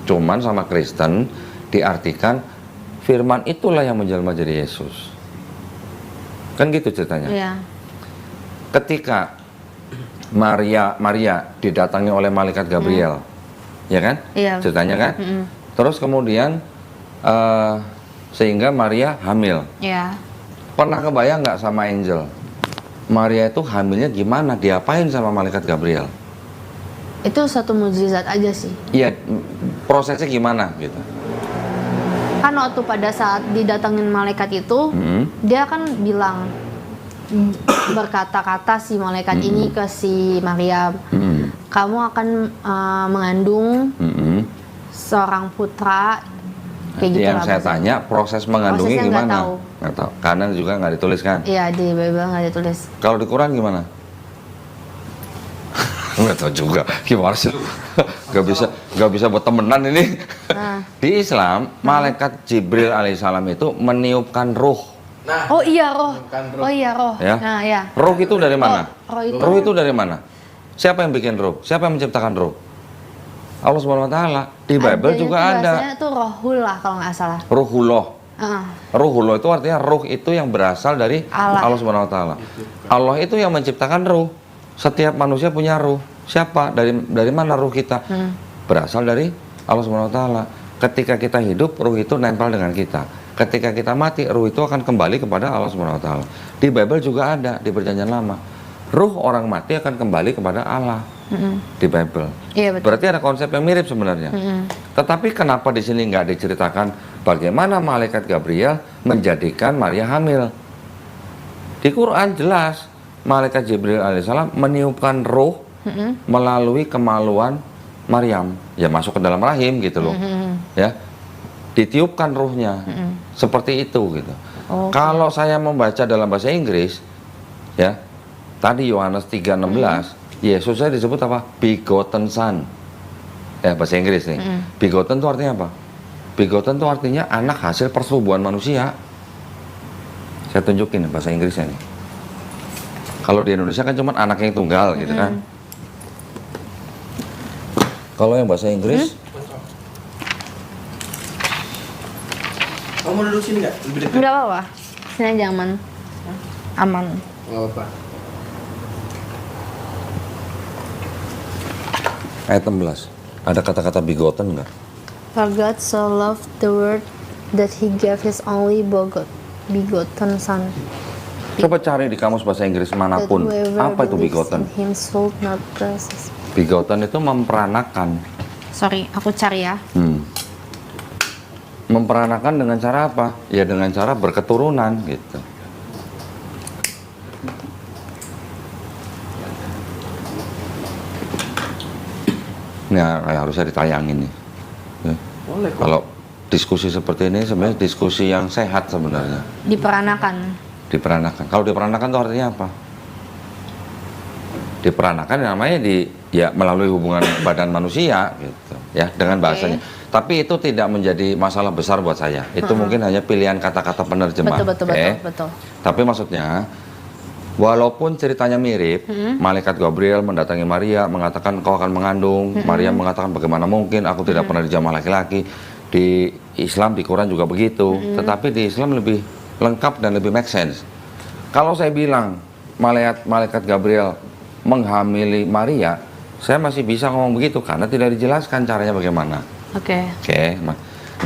Cuman sama Kristen diartikan firman itulah yang menjelma jadi Yesus. Kan gitu ceritanya. Iya. Ketika Maria didatangi oleh malaikat Gabriel, ya kan? Iya. Ceritanya kan? Terus kemudian sehingga Maria hamil. Iya. Pernah kebayang nggak sama Angel? Maria itu hamilnya gimana? Diapain sama malaikat Gabriel? Itu satu mukjizat aja sih. Iya, prosesnya gimana gitu? Kan waktu pada saat didatengin malaikat itu, dia kan bilang, berkata-kata si malaikat ini ke si Maryam, kamu akan mengandung seorang putra, kayak gitu. Yang saya tanya, proses mengandungnya Prosesnya gimana? nggak tahu. Nggak tahu. Karena juga nggak dituliskan. Iya, di Bible nggak ditulis. Kalau di Quran gimana? Nggak tahu juga. Gimana sih lu? Gak bisa buat temenan ini. Nah. Di Islam, malaikat Jibril alaihissalam itu meniupkan ruh. Nah, Oh iya roh. Bukan roh. Oh iya roh. Ya. Nah ya. Ruh itu dari mana? Roh itu Ruh itu dari mana? Siapa yang bikin ruh? Siapa yang menciptakan ruh? Allah Subhanahu wa taala. Di Bible juga ada. Bahasanya itu rohullah kalau nggak salah. Ruhullah. Heeh. Ruhullah itu artinya ruh itu yang berasal dari Allah. Allah Subhanahu wa taala. Allah itu yang menciptakan ruh. Setiap manusia punya ruh. Siapa? Dari mana ruh kita? Berasal dari Allah Subhanahu wa taala. Ketika kita hidup, ruh itu nempel dengan kita. Ketika kita mati, ruh itu akan kembali kepada Allah Subhanahu wa taala. Di Bible juga ada di Perjanjian Lama. Ruh orang mati akan kembali kepada Allah. Di Bible. Iya betul. Berarti ada konsep yang mirip sebenarnya. Tetapi kenapa di sini nggak diceritakan bagaimana malaikat Gabriel menjadikan Maria hamil? Di Quran jelas malaikat Jibril alaihissalam meniupkan ruh melalui kemaluan Maryam, ya masuk ke dalam rahim gitu loh, ya ditiupkan ruhnya, seperti itu gitu. Okay. Kalau saya membaca dalam bahasa Inggris, ya tadi Yohanes 3:16, Yesusnya disebut apa? Begotten Son. Ya bahasa Inggris nih. Begotten itu artinya apa? Begotten itu artinya anak hasil persetubuhan manusia. Saya tunjukin bahasa Inggrisnya nih. Kalau di Indonesia kan cuma anak yang tunggal gitu kan. Kalau yang bahasa Inggris, kamu mau duduk sini nggak? Lebih dekat. Enggak apa-apa. Sini aja aman. Aman. Nggak apa-apa. ayat 16. Ada kata-kata begotten nggak? For God so loved the world that he gave his only begotten son. Coba cari di kamus bahasa Inggris manapun. That whoever Apa itu believes begotten? in him should not perish. Begotten itu memperanakan. Sorry, aku cari ya. Memperanakan dengan cara apa? Ya dengan cara berketurunan gitu. Nah, harusnya ditayangin nih. Ya. Boleh kok. Kalau diskusi seperti ini sebenarnya diskusi yang sehat sebenarnya. Diperanakan. Diperanakan. Kalau diperanakan itu artinya apa? Diperanakan namanya ya melalui hubungan badan manusia gitu ya dengan bahasanya. Tapi itu tidak menjadi masalah besar buat saya. Itu mungkin hanya pilihan kata-kata penerjemah. Betul. Tapi maksudnya walaupun ceritanya mirip, malaikat Gabriel mendatangi Maria mengatakan kau akan mengandung. Maria mengatakan bagaimana mungkin aku tidak pernah dijamah laki-laki. Di Islam di Quran juga begitu. Tetapi di Islam lebih lengkap dan lebih make sense. Kalau saya bilang malaikat Gabriel menghamili Maria, saya masih bisa ngomong begitu karena tidak dijelaskan caranya bagaimana. Oke.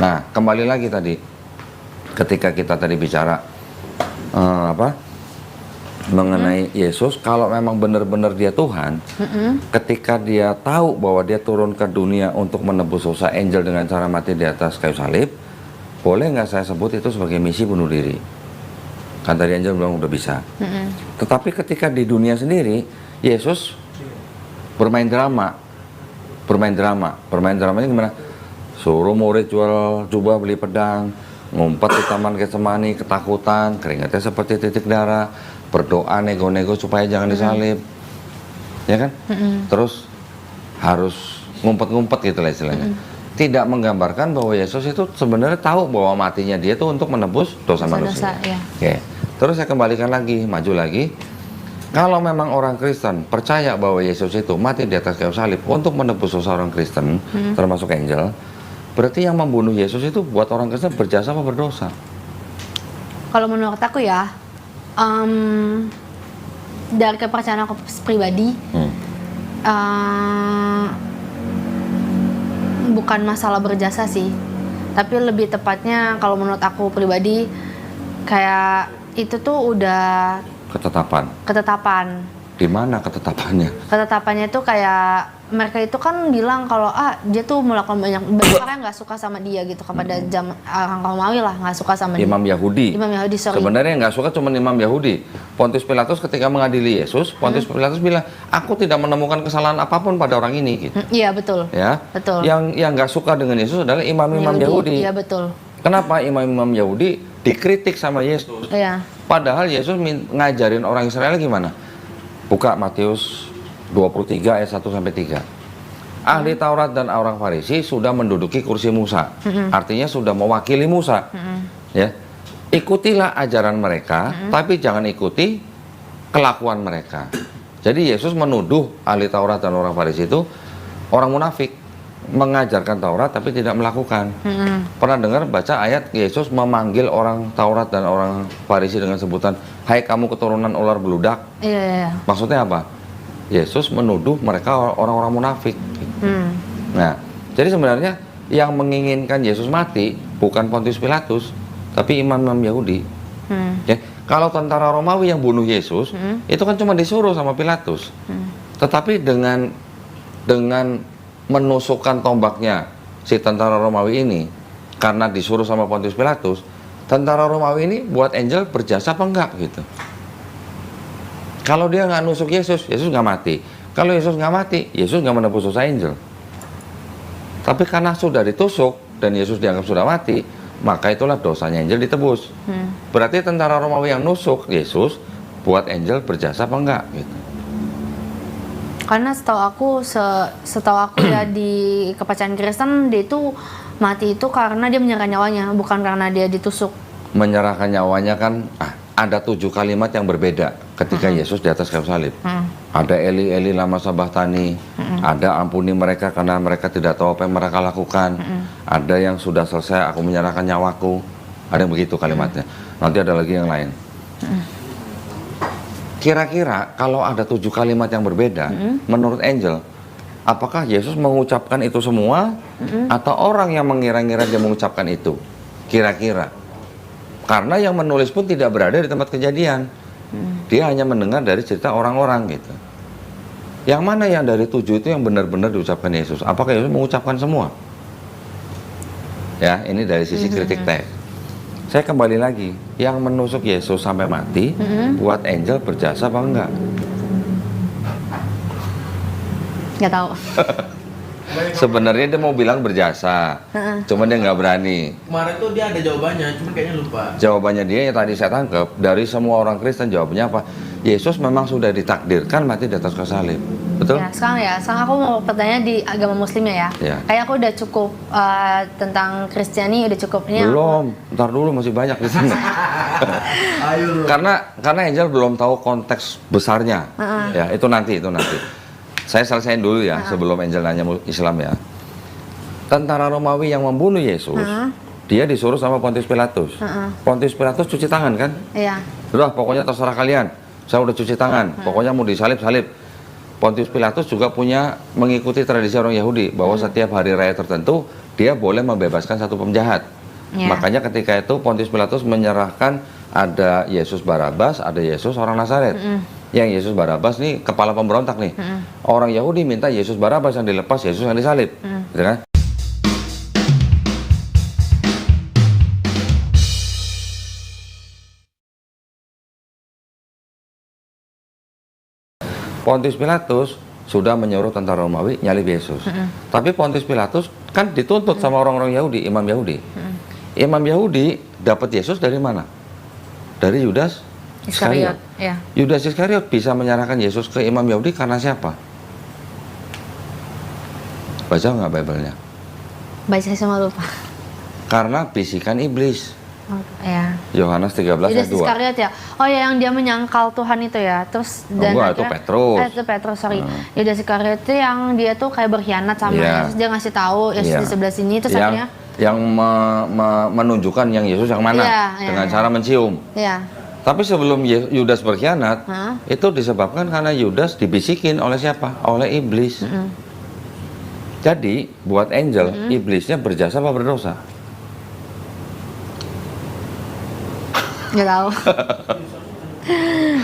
Nah, kembali lagi tadi ketika kita tadi bicara mengenai Yesus, kalau memang benar-benar dia Tuhan, ketika dia tahu bahwa dia turun ke dunia untuk menebus dosa angel dengan cara mati di atas kayu salib, boleh nggak saya sebut itu sebagai misi bunuh diri? Kan tadi angel bilang udah bisa. Tetapi ketika di dunia sendiri Yesus bermain drama. Bermain dramanya gimana? Suruh murid jual jubah beli pedang, ngumpet di taman Getsemani, ketakutan, keringatnya seperti titik darah, berdoa nego-nego supaya jangan disalib, ya kan? Terus harus ngumpet-ngumpet gitu lah istilahnya. Tidak menggambarkan bahwa Yesus itu sebenarnya tahu bahwa matinya dia itu untuk menebus dosa manusia. Ya. Oke. Terus saya kembalikan lagi, maju lagi. Kalau memang orang Kristen percaya bahwa Yesus itu mati di atas kayu salib untuk menebus dosa orang Kristen, termasuk Angel, berarti yang membunuh Yesus itu buat orang Kristen berjasa apa berdosa? Kalau menurut aku ya, dari kepercayaan aku pribadi, bukan masalah berjasa sih, tapi lebih tepatnya kalau menurut aku pribadi, kayak itu tuh udah ketetapan. Di mana ketetapannya? Ketetapannya itu kayak mereka itu kan bilang kalau dia tuh melakukan banyak orang nggak suka sama dia gitu, kepada orang Romawi lah, nggak suka sama Imam Yahudi. Sorry. Sebenarnya nggak suka cuma Imam Yahudi. Pontius Pilatus ketika mengadili Yesus, Pontius Pilatus bilang, aku tidak menemukan kesalahan apapun pada orang ini. Gitu. Iya betul. Ya. Betul. Yang nggak suka dengan Yesus adalah imam-imam Yahudi. Iya betul. Kenapa imam-imam Yahudi dikritik sama Yesus? Iya. Padahal Yesus ngajarin orang Israel gimana? Buka Matius 23 ayat 1 sampai 3. Ahli Taurat dan orang Farisi sudah menduduki kursi Musa. Artinya sudah mewakili Musa. Ya. Ikutilah ajaran mereka, tapi jangan ikuti kelakuan mereka. Jadi Yesus menuduh ahli Taurat dan orang Farisi itu orang munafik, mengajarkan Taurat tapi tidak melakukan. Pernah dengar baca ayat Yesus memanggil orang Taurat dan orang Farisi dengan sebutan, hai kamu keturunan ular beludak. Iya. Maksudnya apa? Yesus menuduh mereka orang-orang munafik. Nah, jadi sebenarnya yang menginginkan Yesus mati bukan Pontius Pilatus, tapi imam-imam Yahudi. Ya, kalau tentara Romawi yang bunuh Yesus, itu kan cuma disuruh sama Pilatus. Tetapi dengan menusukkan tombaknya si tentara Romawi ini karena disuruh sama Pontius Pilatus, tentara Romawi ini buat Angel berjasa apa enggak gitu. Kalau dia nggak nusuk Yesus, Yesus nggak mati. Kalau Yesus nggak mati, Yesus nggak menebus dosa Angel. Tapi karena sudah ditusuk dan Yesus dianggap sudah mati, maka itulah dosanya Angel ditebus. Berarti tentara Romawi yang nusuk Yesus buat Angel berjasa apa enggak gitu. Karena setahu aku ya di kepercayaan Kristen, dia itu mati itu karena dia menyerahkan nyawanya, bukan karena dia ditusuk. Menyerahkan nyawanya kan ada 7 kalimat yang berbeda ketika Yesus di atas kayu salib. Ada Eli Eli lama sabachthani, ada ampuni mereka karena mereka tidak tahu apa yang mereka lakukan. Ada yang sudah selesai aku menyerahkan nyawaku. Ada yang begitu kalimatnya. Nanti ada lagi yang lain. Kira-kira kalau ada 7 kalimat yang berbeda, menurut Angel, apakah Yesus mengucapkan itu semua atau orang yang mengira-ngira dia mengucapkan itu? Kira-kira. Karena yang menulis pun tidak berada di tempat kejadian. Dia hanya mendengar dari cerita orang-orang gitu. Yang mana yang dari 7 itu yang benar-benar diucapkan Yesus? Apakah Yesus mengucapkan semua? Ya, ini dari sisi kritik teks. Saya kembali lagi, yang menusuk Yesus sampai mati, buat Angel berjasa apa enggak? Nggak tahu. Sebenarnya dia mau bilang berjasa, cuman dia nggak berani. Kemarin tuh dia ada jawabannya, cuman kayaknya lupa. Jawabannya dia yang tadi saya tangkap, dari semua orang Kristen jawabannya apa? Yesus memang sudah ditakdirkan mati di atas kayu salib. Betul? Sekarang aku mau bertanya di agama muslimnya ya. Kayak aku udah cukup tentang Kristiani udah cukupnya. Belum, ntar dulu masih banyak di sini. karena Angel belum tahu konteks besarnya. Ya, itu nanti. Saya selesaiin dulu ya sebelum Angel nanya Islam ya. Tentara Romawi yang membunuh Yesus, dia disuruh sama Pontius Pilatus. Pontius Pilatus cuci tangan kan? Iya. Udah, pokoknya terserah kalian. Saya udah cuci tangan. Pokoknya mau disalib-salib. Pontius Pilatus juga punya mengikuti tradisi orang Yahudi bahwa setiap hari raya tertentu dia boleh membebaskan satu penjahat. Makanya ketika itu Pontius Pilatus menyerahkan ada Yesus Barabas, ada Yesus orang Nazaret. Yang Yesus Barabas nih kepala pemberontak nih. Orang Yahudi minta Yesus Barabas yang dilepas, Yesus yang disalib. Gitu kan? Pontius Pilatus sudah menyuruh tentara Romawi nyalib Yesus. Tapi Pontius Pilatus kan dituntut sama orang-orang Yahudi, imam Yahudi. Imam Yahudi dapat Yesus dari mana? Dari Yudas Iskariot. Ya. Yudas Iskariot bisa menyerahkan Yesus ke Imam Yahudi karena siapa? Baca nggak Bible-nya? Baca saya sama lupa. Karena bisikan iblis. Ya. Yohanes 13 ayat Yudas 2. Iskariot ya. Oh ya, yang dia menyangkal Tuhan itu ya. Terus itu Petrus. Itu Petrus, sorry. Yudas Iskariot itu yang dia tuh kayak berkhianat sama Yesus. Dia ngasih tahu Yesus di sebelah sini, terus akhirnya yang menunjukkan yang Yesus yang mana dengan cara mencium. Iya. Tapi sebelum Yudas berkhianat, itu disebabkan karena Yudas dibisikin oleh siapa? Oleh iblis. Jadi buat angel, iblisnya berjasa apa berdosa? Nggak tahu.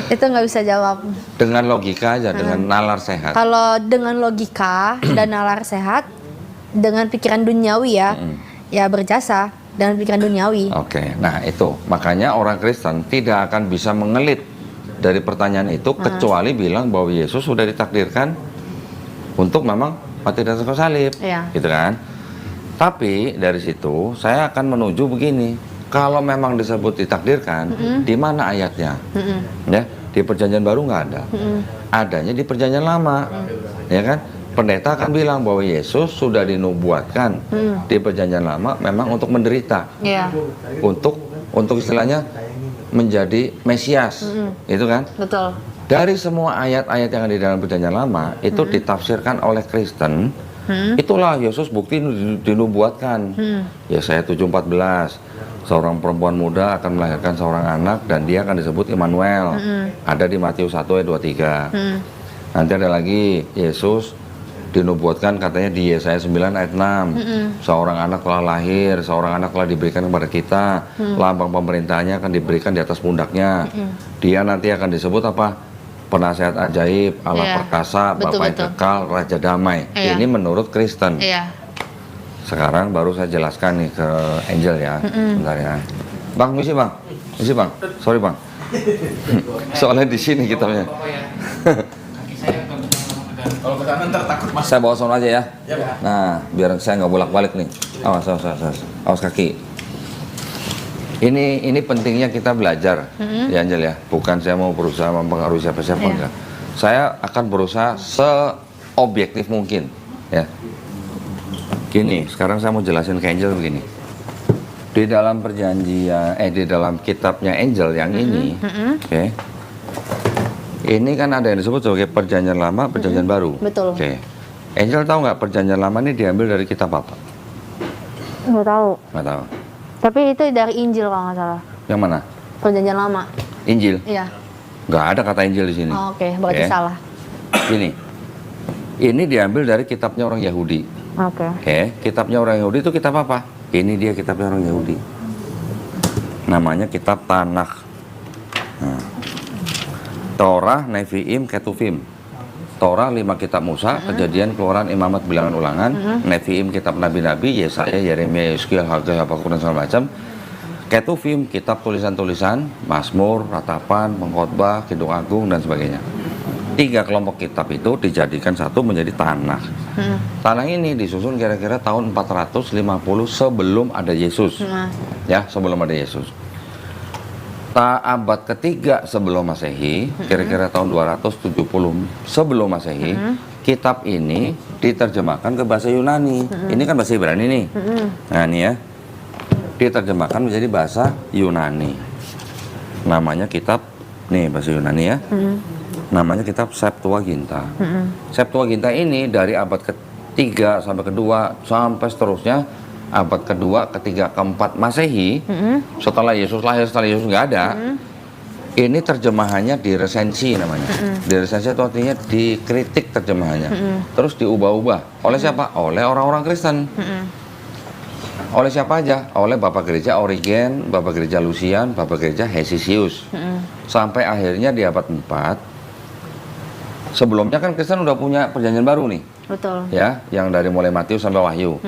Itu nggak bisa jawab. Dengan logika aja, dengan nalar sehat. Kalau dengan logika dan nalar sehat, dengan pikiran duniawi ya berjasa dengan pikiran duniawi. Oke, nah itu makanya orang Kristen tidak akan bisa mengelit dari pertanyaan itu kecuali bilang bahwa Yesus sudah ditakdirkan untuk memang mati di atas kayu salib, gitu kan? Tapi dari situ saya akan menuju begini. Kalau memang disebut ditakdirkan, di mana ayatnya? Ya, di Perjanjian Baru nggak ada. Adanya di Perjanjian Lama, ya kan? Pendeta akan bilang bahwa Yesus sudah dinubuatkan di Perjanjian Lama memang untuk menderita, untuk istilahnya menjadi Mesias, itu kan? Betul. Dari semua ayat-ayat yang ada di dalam Perjanjian Lama itu ditafsirkan oleh Kristen. Itulah Yesus bukti dinubuatkan. Yesaya 7:14. Seorang perempuan muda akan melahirkan seorang anak dan dia akan disebut Immanuel. Ada di Matius 1 ayat 23. Nanti ada lagi Yesus dinubuatkan katanya di Yesaya 9 ayat 6. Seorang anak telah lahir, seorang anak telah diberikan kepada kita. Lambang pemerintahnya akan diberikan di atas pundaknya. Dia nanti akan disebut apa? Penasehat ajaib, Allah perkasa, Bapa yang kekal, Raja damai. Ini menurut Kristen. Sekarang baru saya jelaskan nih ke Angel ya. Bentar ya. Bang, misi bang. Sorry bang. Soalnya di sini kitabnya. Kalau ke kanan ntar takut mas. Saya bawa sono aja ya. Nah, biar saya nggak bolak-balik nih. Awas kaki. Ini pentingnya kita belajar, ya Angel ya. Bukan saya mau berusaha mempengaruhi siapa-siapa enggak. Saya akan berusaha seobjektif mungkin, ya. Gini, sekarang saya mau jelasin ke Angel begini. Di dalam perjanjian, di dalam kitabnya Angel yang ini, oke. Ini kan ada yang disebut sebagai Perjanjian Lama, Perjanjian Baru. Betul. Oke. Angel tahu nggak Perjanjian Lama ini diambil dari kitab apa? Nggak tahu. Nggak tahu. Tapi itu dari Injil kalau nggak salah. Yang mana? Perjanjian Lama. Injil? Iya. Nggak ada kata Injil di sini. Oh, Oke, berarti salah. Ini diambil dari kitabnya orang Yahudi. Oke, kitabnya orang Yahudi itu kitab apa? Ini dia kitabnya orang Yahudi. Namanya kitab Tanakh. Nah. Torah, Nevi'im, Ketuvim. Torah 5 kitab Musa, Kejadian, Keluaran, Imamat, Bilangan, Ulangan. Nevi'im kitab nabi-nabi, Yesaya, Yeremia, Yeskiel, Hagai, Habakuk dan segala macam. Ketuvim kitab tulisan-tulisan, Mazmur, Ratapan, Pengkhotbah, Kidung Agung dan sebagainya. 3 kelompok kitab itu dijadikan satu menjadi Tanakh. Tanakh ini disusun kira-kira tahun 450 sebelum ada Yesus. Ya, sebelum ada Yesus. Abad ketiga sebelum Masehi, kira-kira tahun 270 sebelum Masehi, kitab ini diterjemahkan ke bahasa Yunani. Ini kan bahasa Ibrani nih. Nah, ini ya. Diterjemahkan menjadi bahasa Yunani. Namanya kitab bahasa Yunani ya. Namanya kitab Septuaginta. Septuaginta ini dari abad ketiga sampai kedua sampai seterusnya abad kedua, ketiga, keempat Masehi, setelah Yesus lahir, setelah Yesus nggak ada, ini terjemahannya diresensi namanya. Diresensi itu artinya dikritik terjemahannya, terus diubah-ubah. Oleh siapa? Oleh orang-orang Kristen. Oleh siapa aja? Oleh Bapak Gereja Origen, Bapak Gereja Lucian, Bapak Gereja Hesisius. Sampai akhirnya di abad 4, sebelumnya kan Kristen udah punya perjanjian baru nih. Betul. Ya, yang dari mulai Matius sampai Wahyu.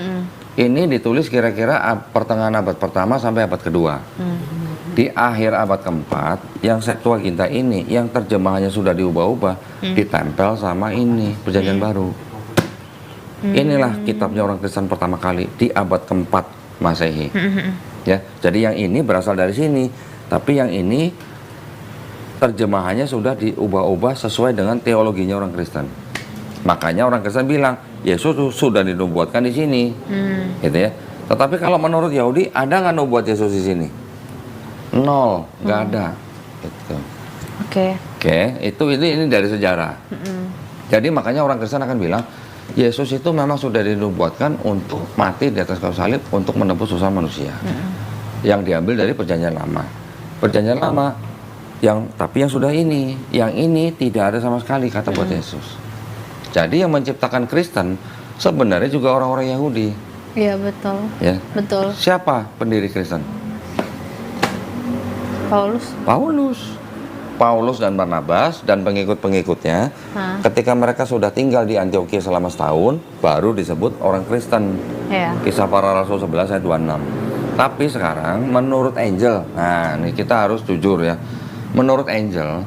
Ini ditulis kira-kira pertengahan abad pertama sampai abad kedua. Di akhir abad keempat, yang Septuaginta ini, yang terjemahannya sudah diubah-ubah, ditempel sama ini, perjanjian baru. Inilah kitabnya orang Kristen pertama kali di abad keempat Masehi. Ya, jadi yang ini berasal dari sini, tapi yang ini terjemahannya sudah diubah-ubah sesuai dengan teologinya orang Kristen. Makanya orang Kristen bilang Yesus sudah dinubuatkan di sini, gitu ya. Tetapi kalau menurut Yahudi ada nggak nubuat Yesus di sini? Nol, nggak ada. Gitu. Oke, itu ini dari sejarah. Jadi makanya orang Kristen akan bilang Yesus itu memang sudah dinubuatkan untuk mati di atas kayu salib untuk menebus dosa manusia. Yang diambil dari Perjanjian Lama. Perjanjian Lama tapi yang sudah ini, yang ini tidak ada sama sekali kata buat Yesus. Jadi yang menciptakan Kristen sebenarnya juga orang-orang Yahudi. Iya, betul. Ya. Betul. Siapa pendiri Kristen? Paulus dan Barnabas dan pengikut-pengikutnya, ketika mereka sudah tinggal di Antioquia selama setahun, baru disebut orang Kristen. Kisah Para Rasul 11 ayat 26. Tapi sekarang menurut Angel, nah ini kita harus jujur ya, menurut Angel,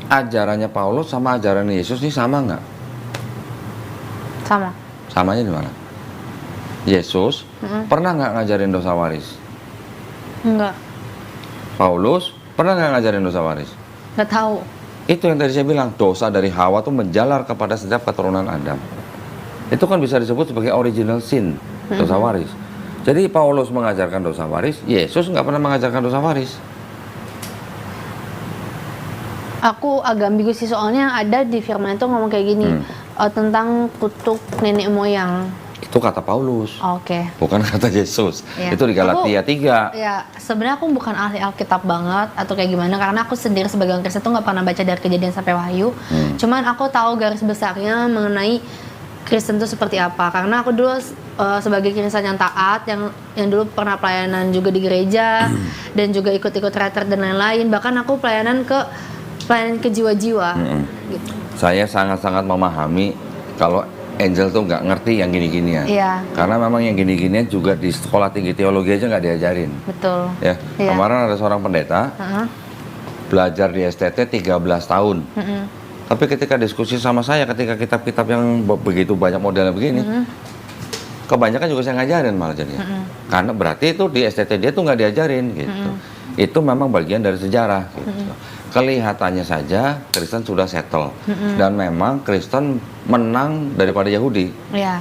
ajarannya Paulus sama ajaran Yesus ini sama nggak? Sama. Samanya di mana? Yesus pernah nggak ngajarin dosa waris? Enggak. Paulus pernah nggak ngajarin dosa waris? Nggak tahu. Itu yang tadi saya bilang, dosa dari Hawa tuh menjalar kepada setiap keturunan Adam. Itu kan bisa disebut sebagai original sin, dosa waris. Jadi Paulus mengajarkan dosa waris, Yesus nggak pernah mengajarkan dosa waris. Aku agak ambigu sih, soalnya ada di firman itu ngomong kayak gini, tentang kutuk nenek moyang. Itu kata Paulus, bukan kata Yesus. Itu di Galatia 3. Ya, sebenarnya aku bukan ahli Alkitab banget atau kayak gimana, karena aku sendiri sebagai orang Kristen tuh nggak pernah baca dari Kejadian sampai Wahyu. Cuman aku tahu garis besarnya mengenai Kristen itu seperti apa. Karena aku dulu sebagai Kristen yang taat, yang dulu pernah pelayanan juga di gereja dan juga ikut-ikut retret dan lain-lain. Bahkan aku pelayanan ke jiwa-jiwa. Gitu. Saya sangat-sangat memahami kalau Angel tuh nggak ngerti yang gini-ginian. Karena memang yang gini-ginian juga di sekolah tinggi teologi aja nggak diajarin. Betul. Ya. Kemarin ada seorang pendeta belajar di STT 13 tahun. Tapi ketika diskusi sama saya, ketika kitab-kitab yang begitu banyak modelnya begini, kebanyakan juga saya ngajarin malah jadinya. Karena berarti itu di STT dia tuh nggak diajarin gitu. Itu memang bagian dari sejarah gitu. Kelihatannya saja Kristen sudah settle dan memang Kristen menang daripada Yahudi. Ya.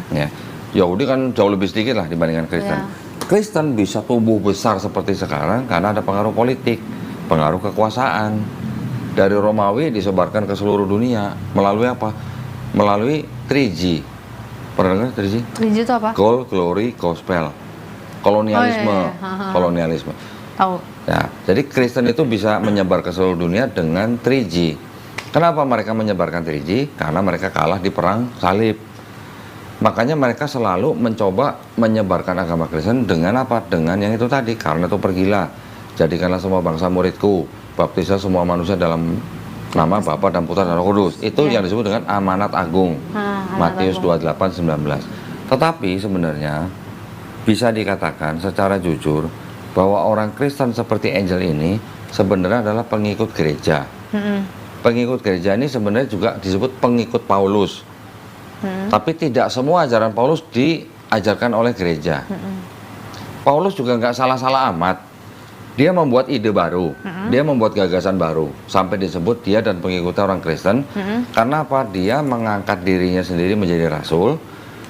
Yahudi kan jauh lebih sedikit lah dibandingkan Kristen. Kristen bisa tumbuh besar seperti sekarang karena ada pengaruh politik, pengaruh kekuasaan. Dari Romawi disebarkan ke seluruh dunia melalui apa? Melalui 3G. Pernah dengar 3G? 3G itu apa? Gold, Glory, Gospel. Kolonialisme. Kolonialisme. Tahu. Ya, jadi Kristen itu bisa menyebar ke seluruh dunia dengan 3G. Kenapa mereka menyebarkan 3G? Karena mereka kalah di perang salib. Makanya mereka selalu mencoba menyebarkan agama Kristen dengan apa? Dengan yang itu tadi. Karena itu pergilah, jadikanlah semua bangsa muridku, baptislah semua manusia dalam nama Bapa dan Putra dan Roh Kudus. Itu yang disebut dengan amanat agung. Matius 28:19. Tetapi sebenarnya bisa dikatakan secara jujur bahwa orang Kristen seperti Angel ini sebenarnya adalah pengikut gereja. Pengikut gereja ini sebenarnya juga disebut pengikut Paulus. Tapi tidak semua ajaran Paulus diajarkan oleh gereja. Paulus juga nggak salah-salah amat. Dia membuat ide baru, dia membuat gagasan baru, sampai disebut dia dan pengikutnya orang Kristen. Karena apa? Dia mengangkat dirinya sendiri menjadi rasul.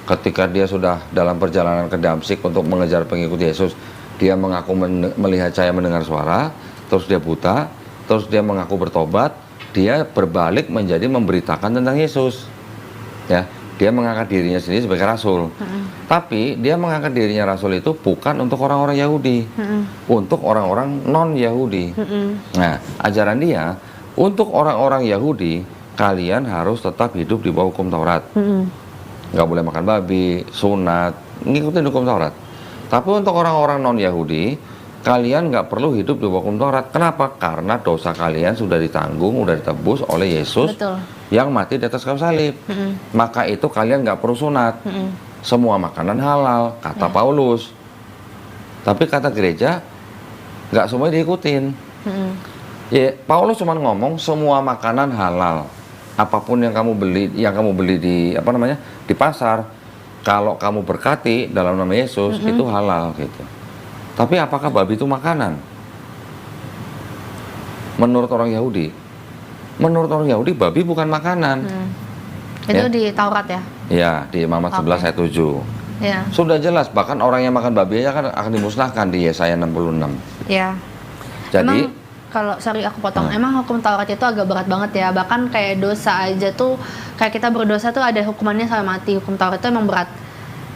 Ketika dia sudah dalam perjalanan ke Damsyik untuk mengejar pengikut Yesus, dia mengaku melihat cahaya, mendengar suara, terus dia buta, terus dia mengaku bertobat, dia berbalik menjadi memberitakan tentang Yesus. Ya, dia mengangkat dirinya sendiri sebagai rasul. Tapi dia mengangkat dirinya rasul itu bukan untuk orang-orang Yahudi, untuk orang-orang non-Yahudi. Nah, ajaran dia untuk orang-orang Yahudi, kalian harus tetap hidup di bawah hukum Taurat. Nggak boleh makan babi, sunat, ngikutin hukum Taurat. Tapi untuk orang-orang non-Yahudi, kalian nggak perlu hidup di bawah hukum Taurat. Kenapa? Karena dosa kalian sudah ditanggung, sudah ditebus oleh Yesus. Betul. Yang mati di atas kayu salib. Maka itu kalian nggak perlu sunat. Semua makanan halal, kata Paulus. Tapi kata gereja, nggak semuanya diikutin. Ya, Paulus cuma ngomong semua makanan halal. Apapun yang kamu beli di di pasar, kalau kamu berkati dalam nama Yesus itu halal gitu. Tapi apakah babi itu makanan? Menurut orang Yahudi, babi bukan makanan. Itu di Taurat ya? Ya, di Imamat 11 ayat 7. Ya. Sudah jelas, bahkan orang yang makan babi aja kan akan dimusnahkan di Yesaya 66. Ya. Jadi, emang, kalau sorry aku potong, emang hukum Taurat itu agak berat banget ya. Bahkan kayak dosa aja tuh, kayak kita berdosa tuh ada hukumannya sampai mati. Hukum Taurat itu emang berat.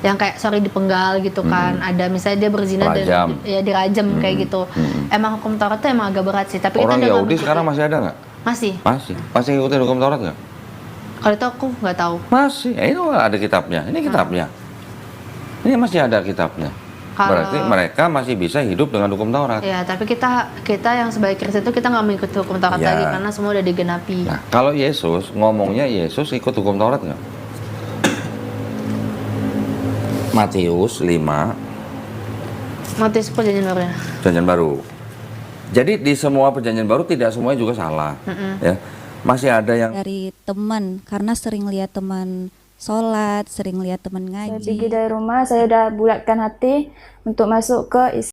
Yang kayak sorry dipenggal gitu kan. Ada misalnya dia berzina dan ya dirajam kayak gitu. Emang hukum Taurat itu emang agak berat sih. Tapi orang kita Yahudi sekarang masih ada nggak? Masih ngikutin hukum Taurat nggak? Kalau itu aku nggak tahu. Masih, ini ada kitabnya. Ini kitabnya. Ini masih ada kitabnya. Berarti mereka masih bisa hidup dengan hukum Taurat. Ya, tapi kita yang sebagai Kristen itu kita nggak mengikuti hukum Taurat lagi karena semua udah digenapi. Nah, kalau Yesus ngomongnya Yesus ikut hukum Taurat nggak? Matius 5. Matius perjanjian baru ya. Perjanjian baru. Jadi di semua perjanjian baru tidak semuanya juga salah. Ya, masih ada yang dari teman karena sering lihat teman sholat, sering lihat teman ngaji. Saya pergi dari rumah, saya udah bulatkan hati untuk masuk ke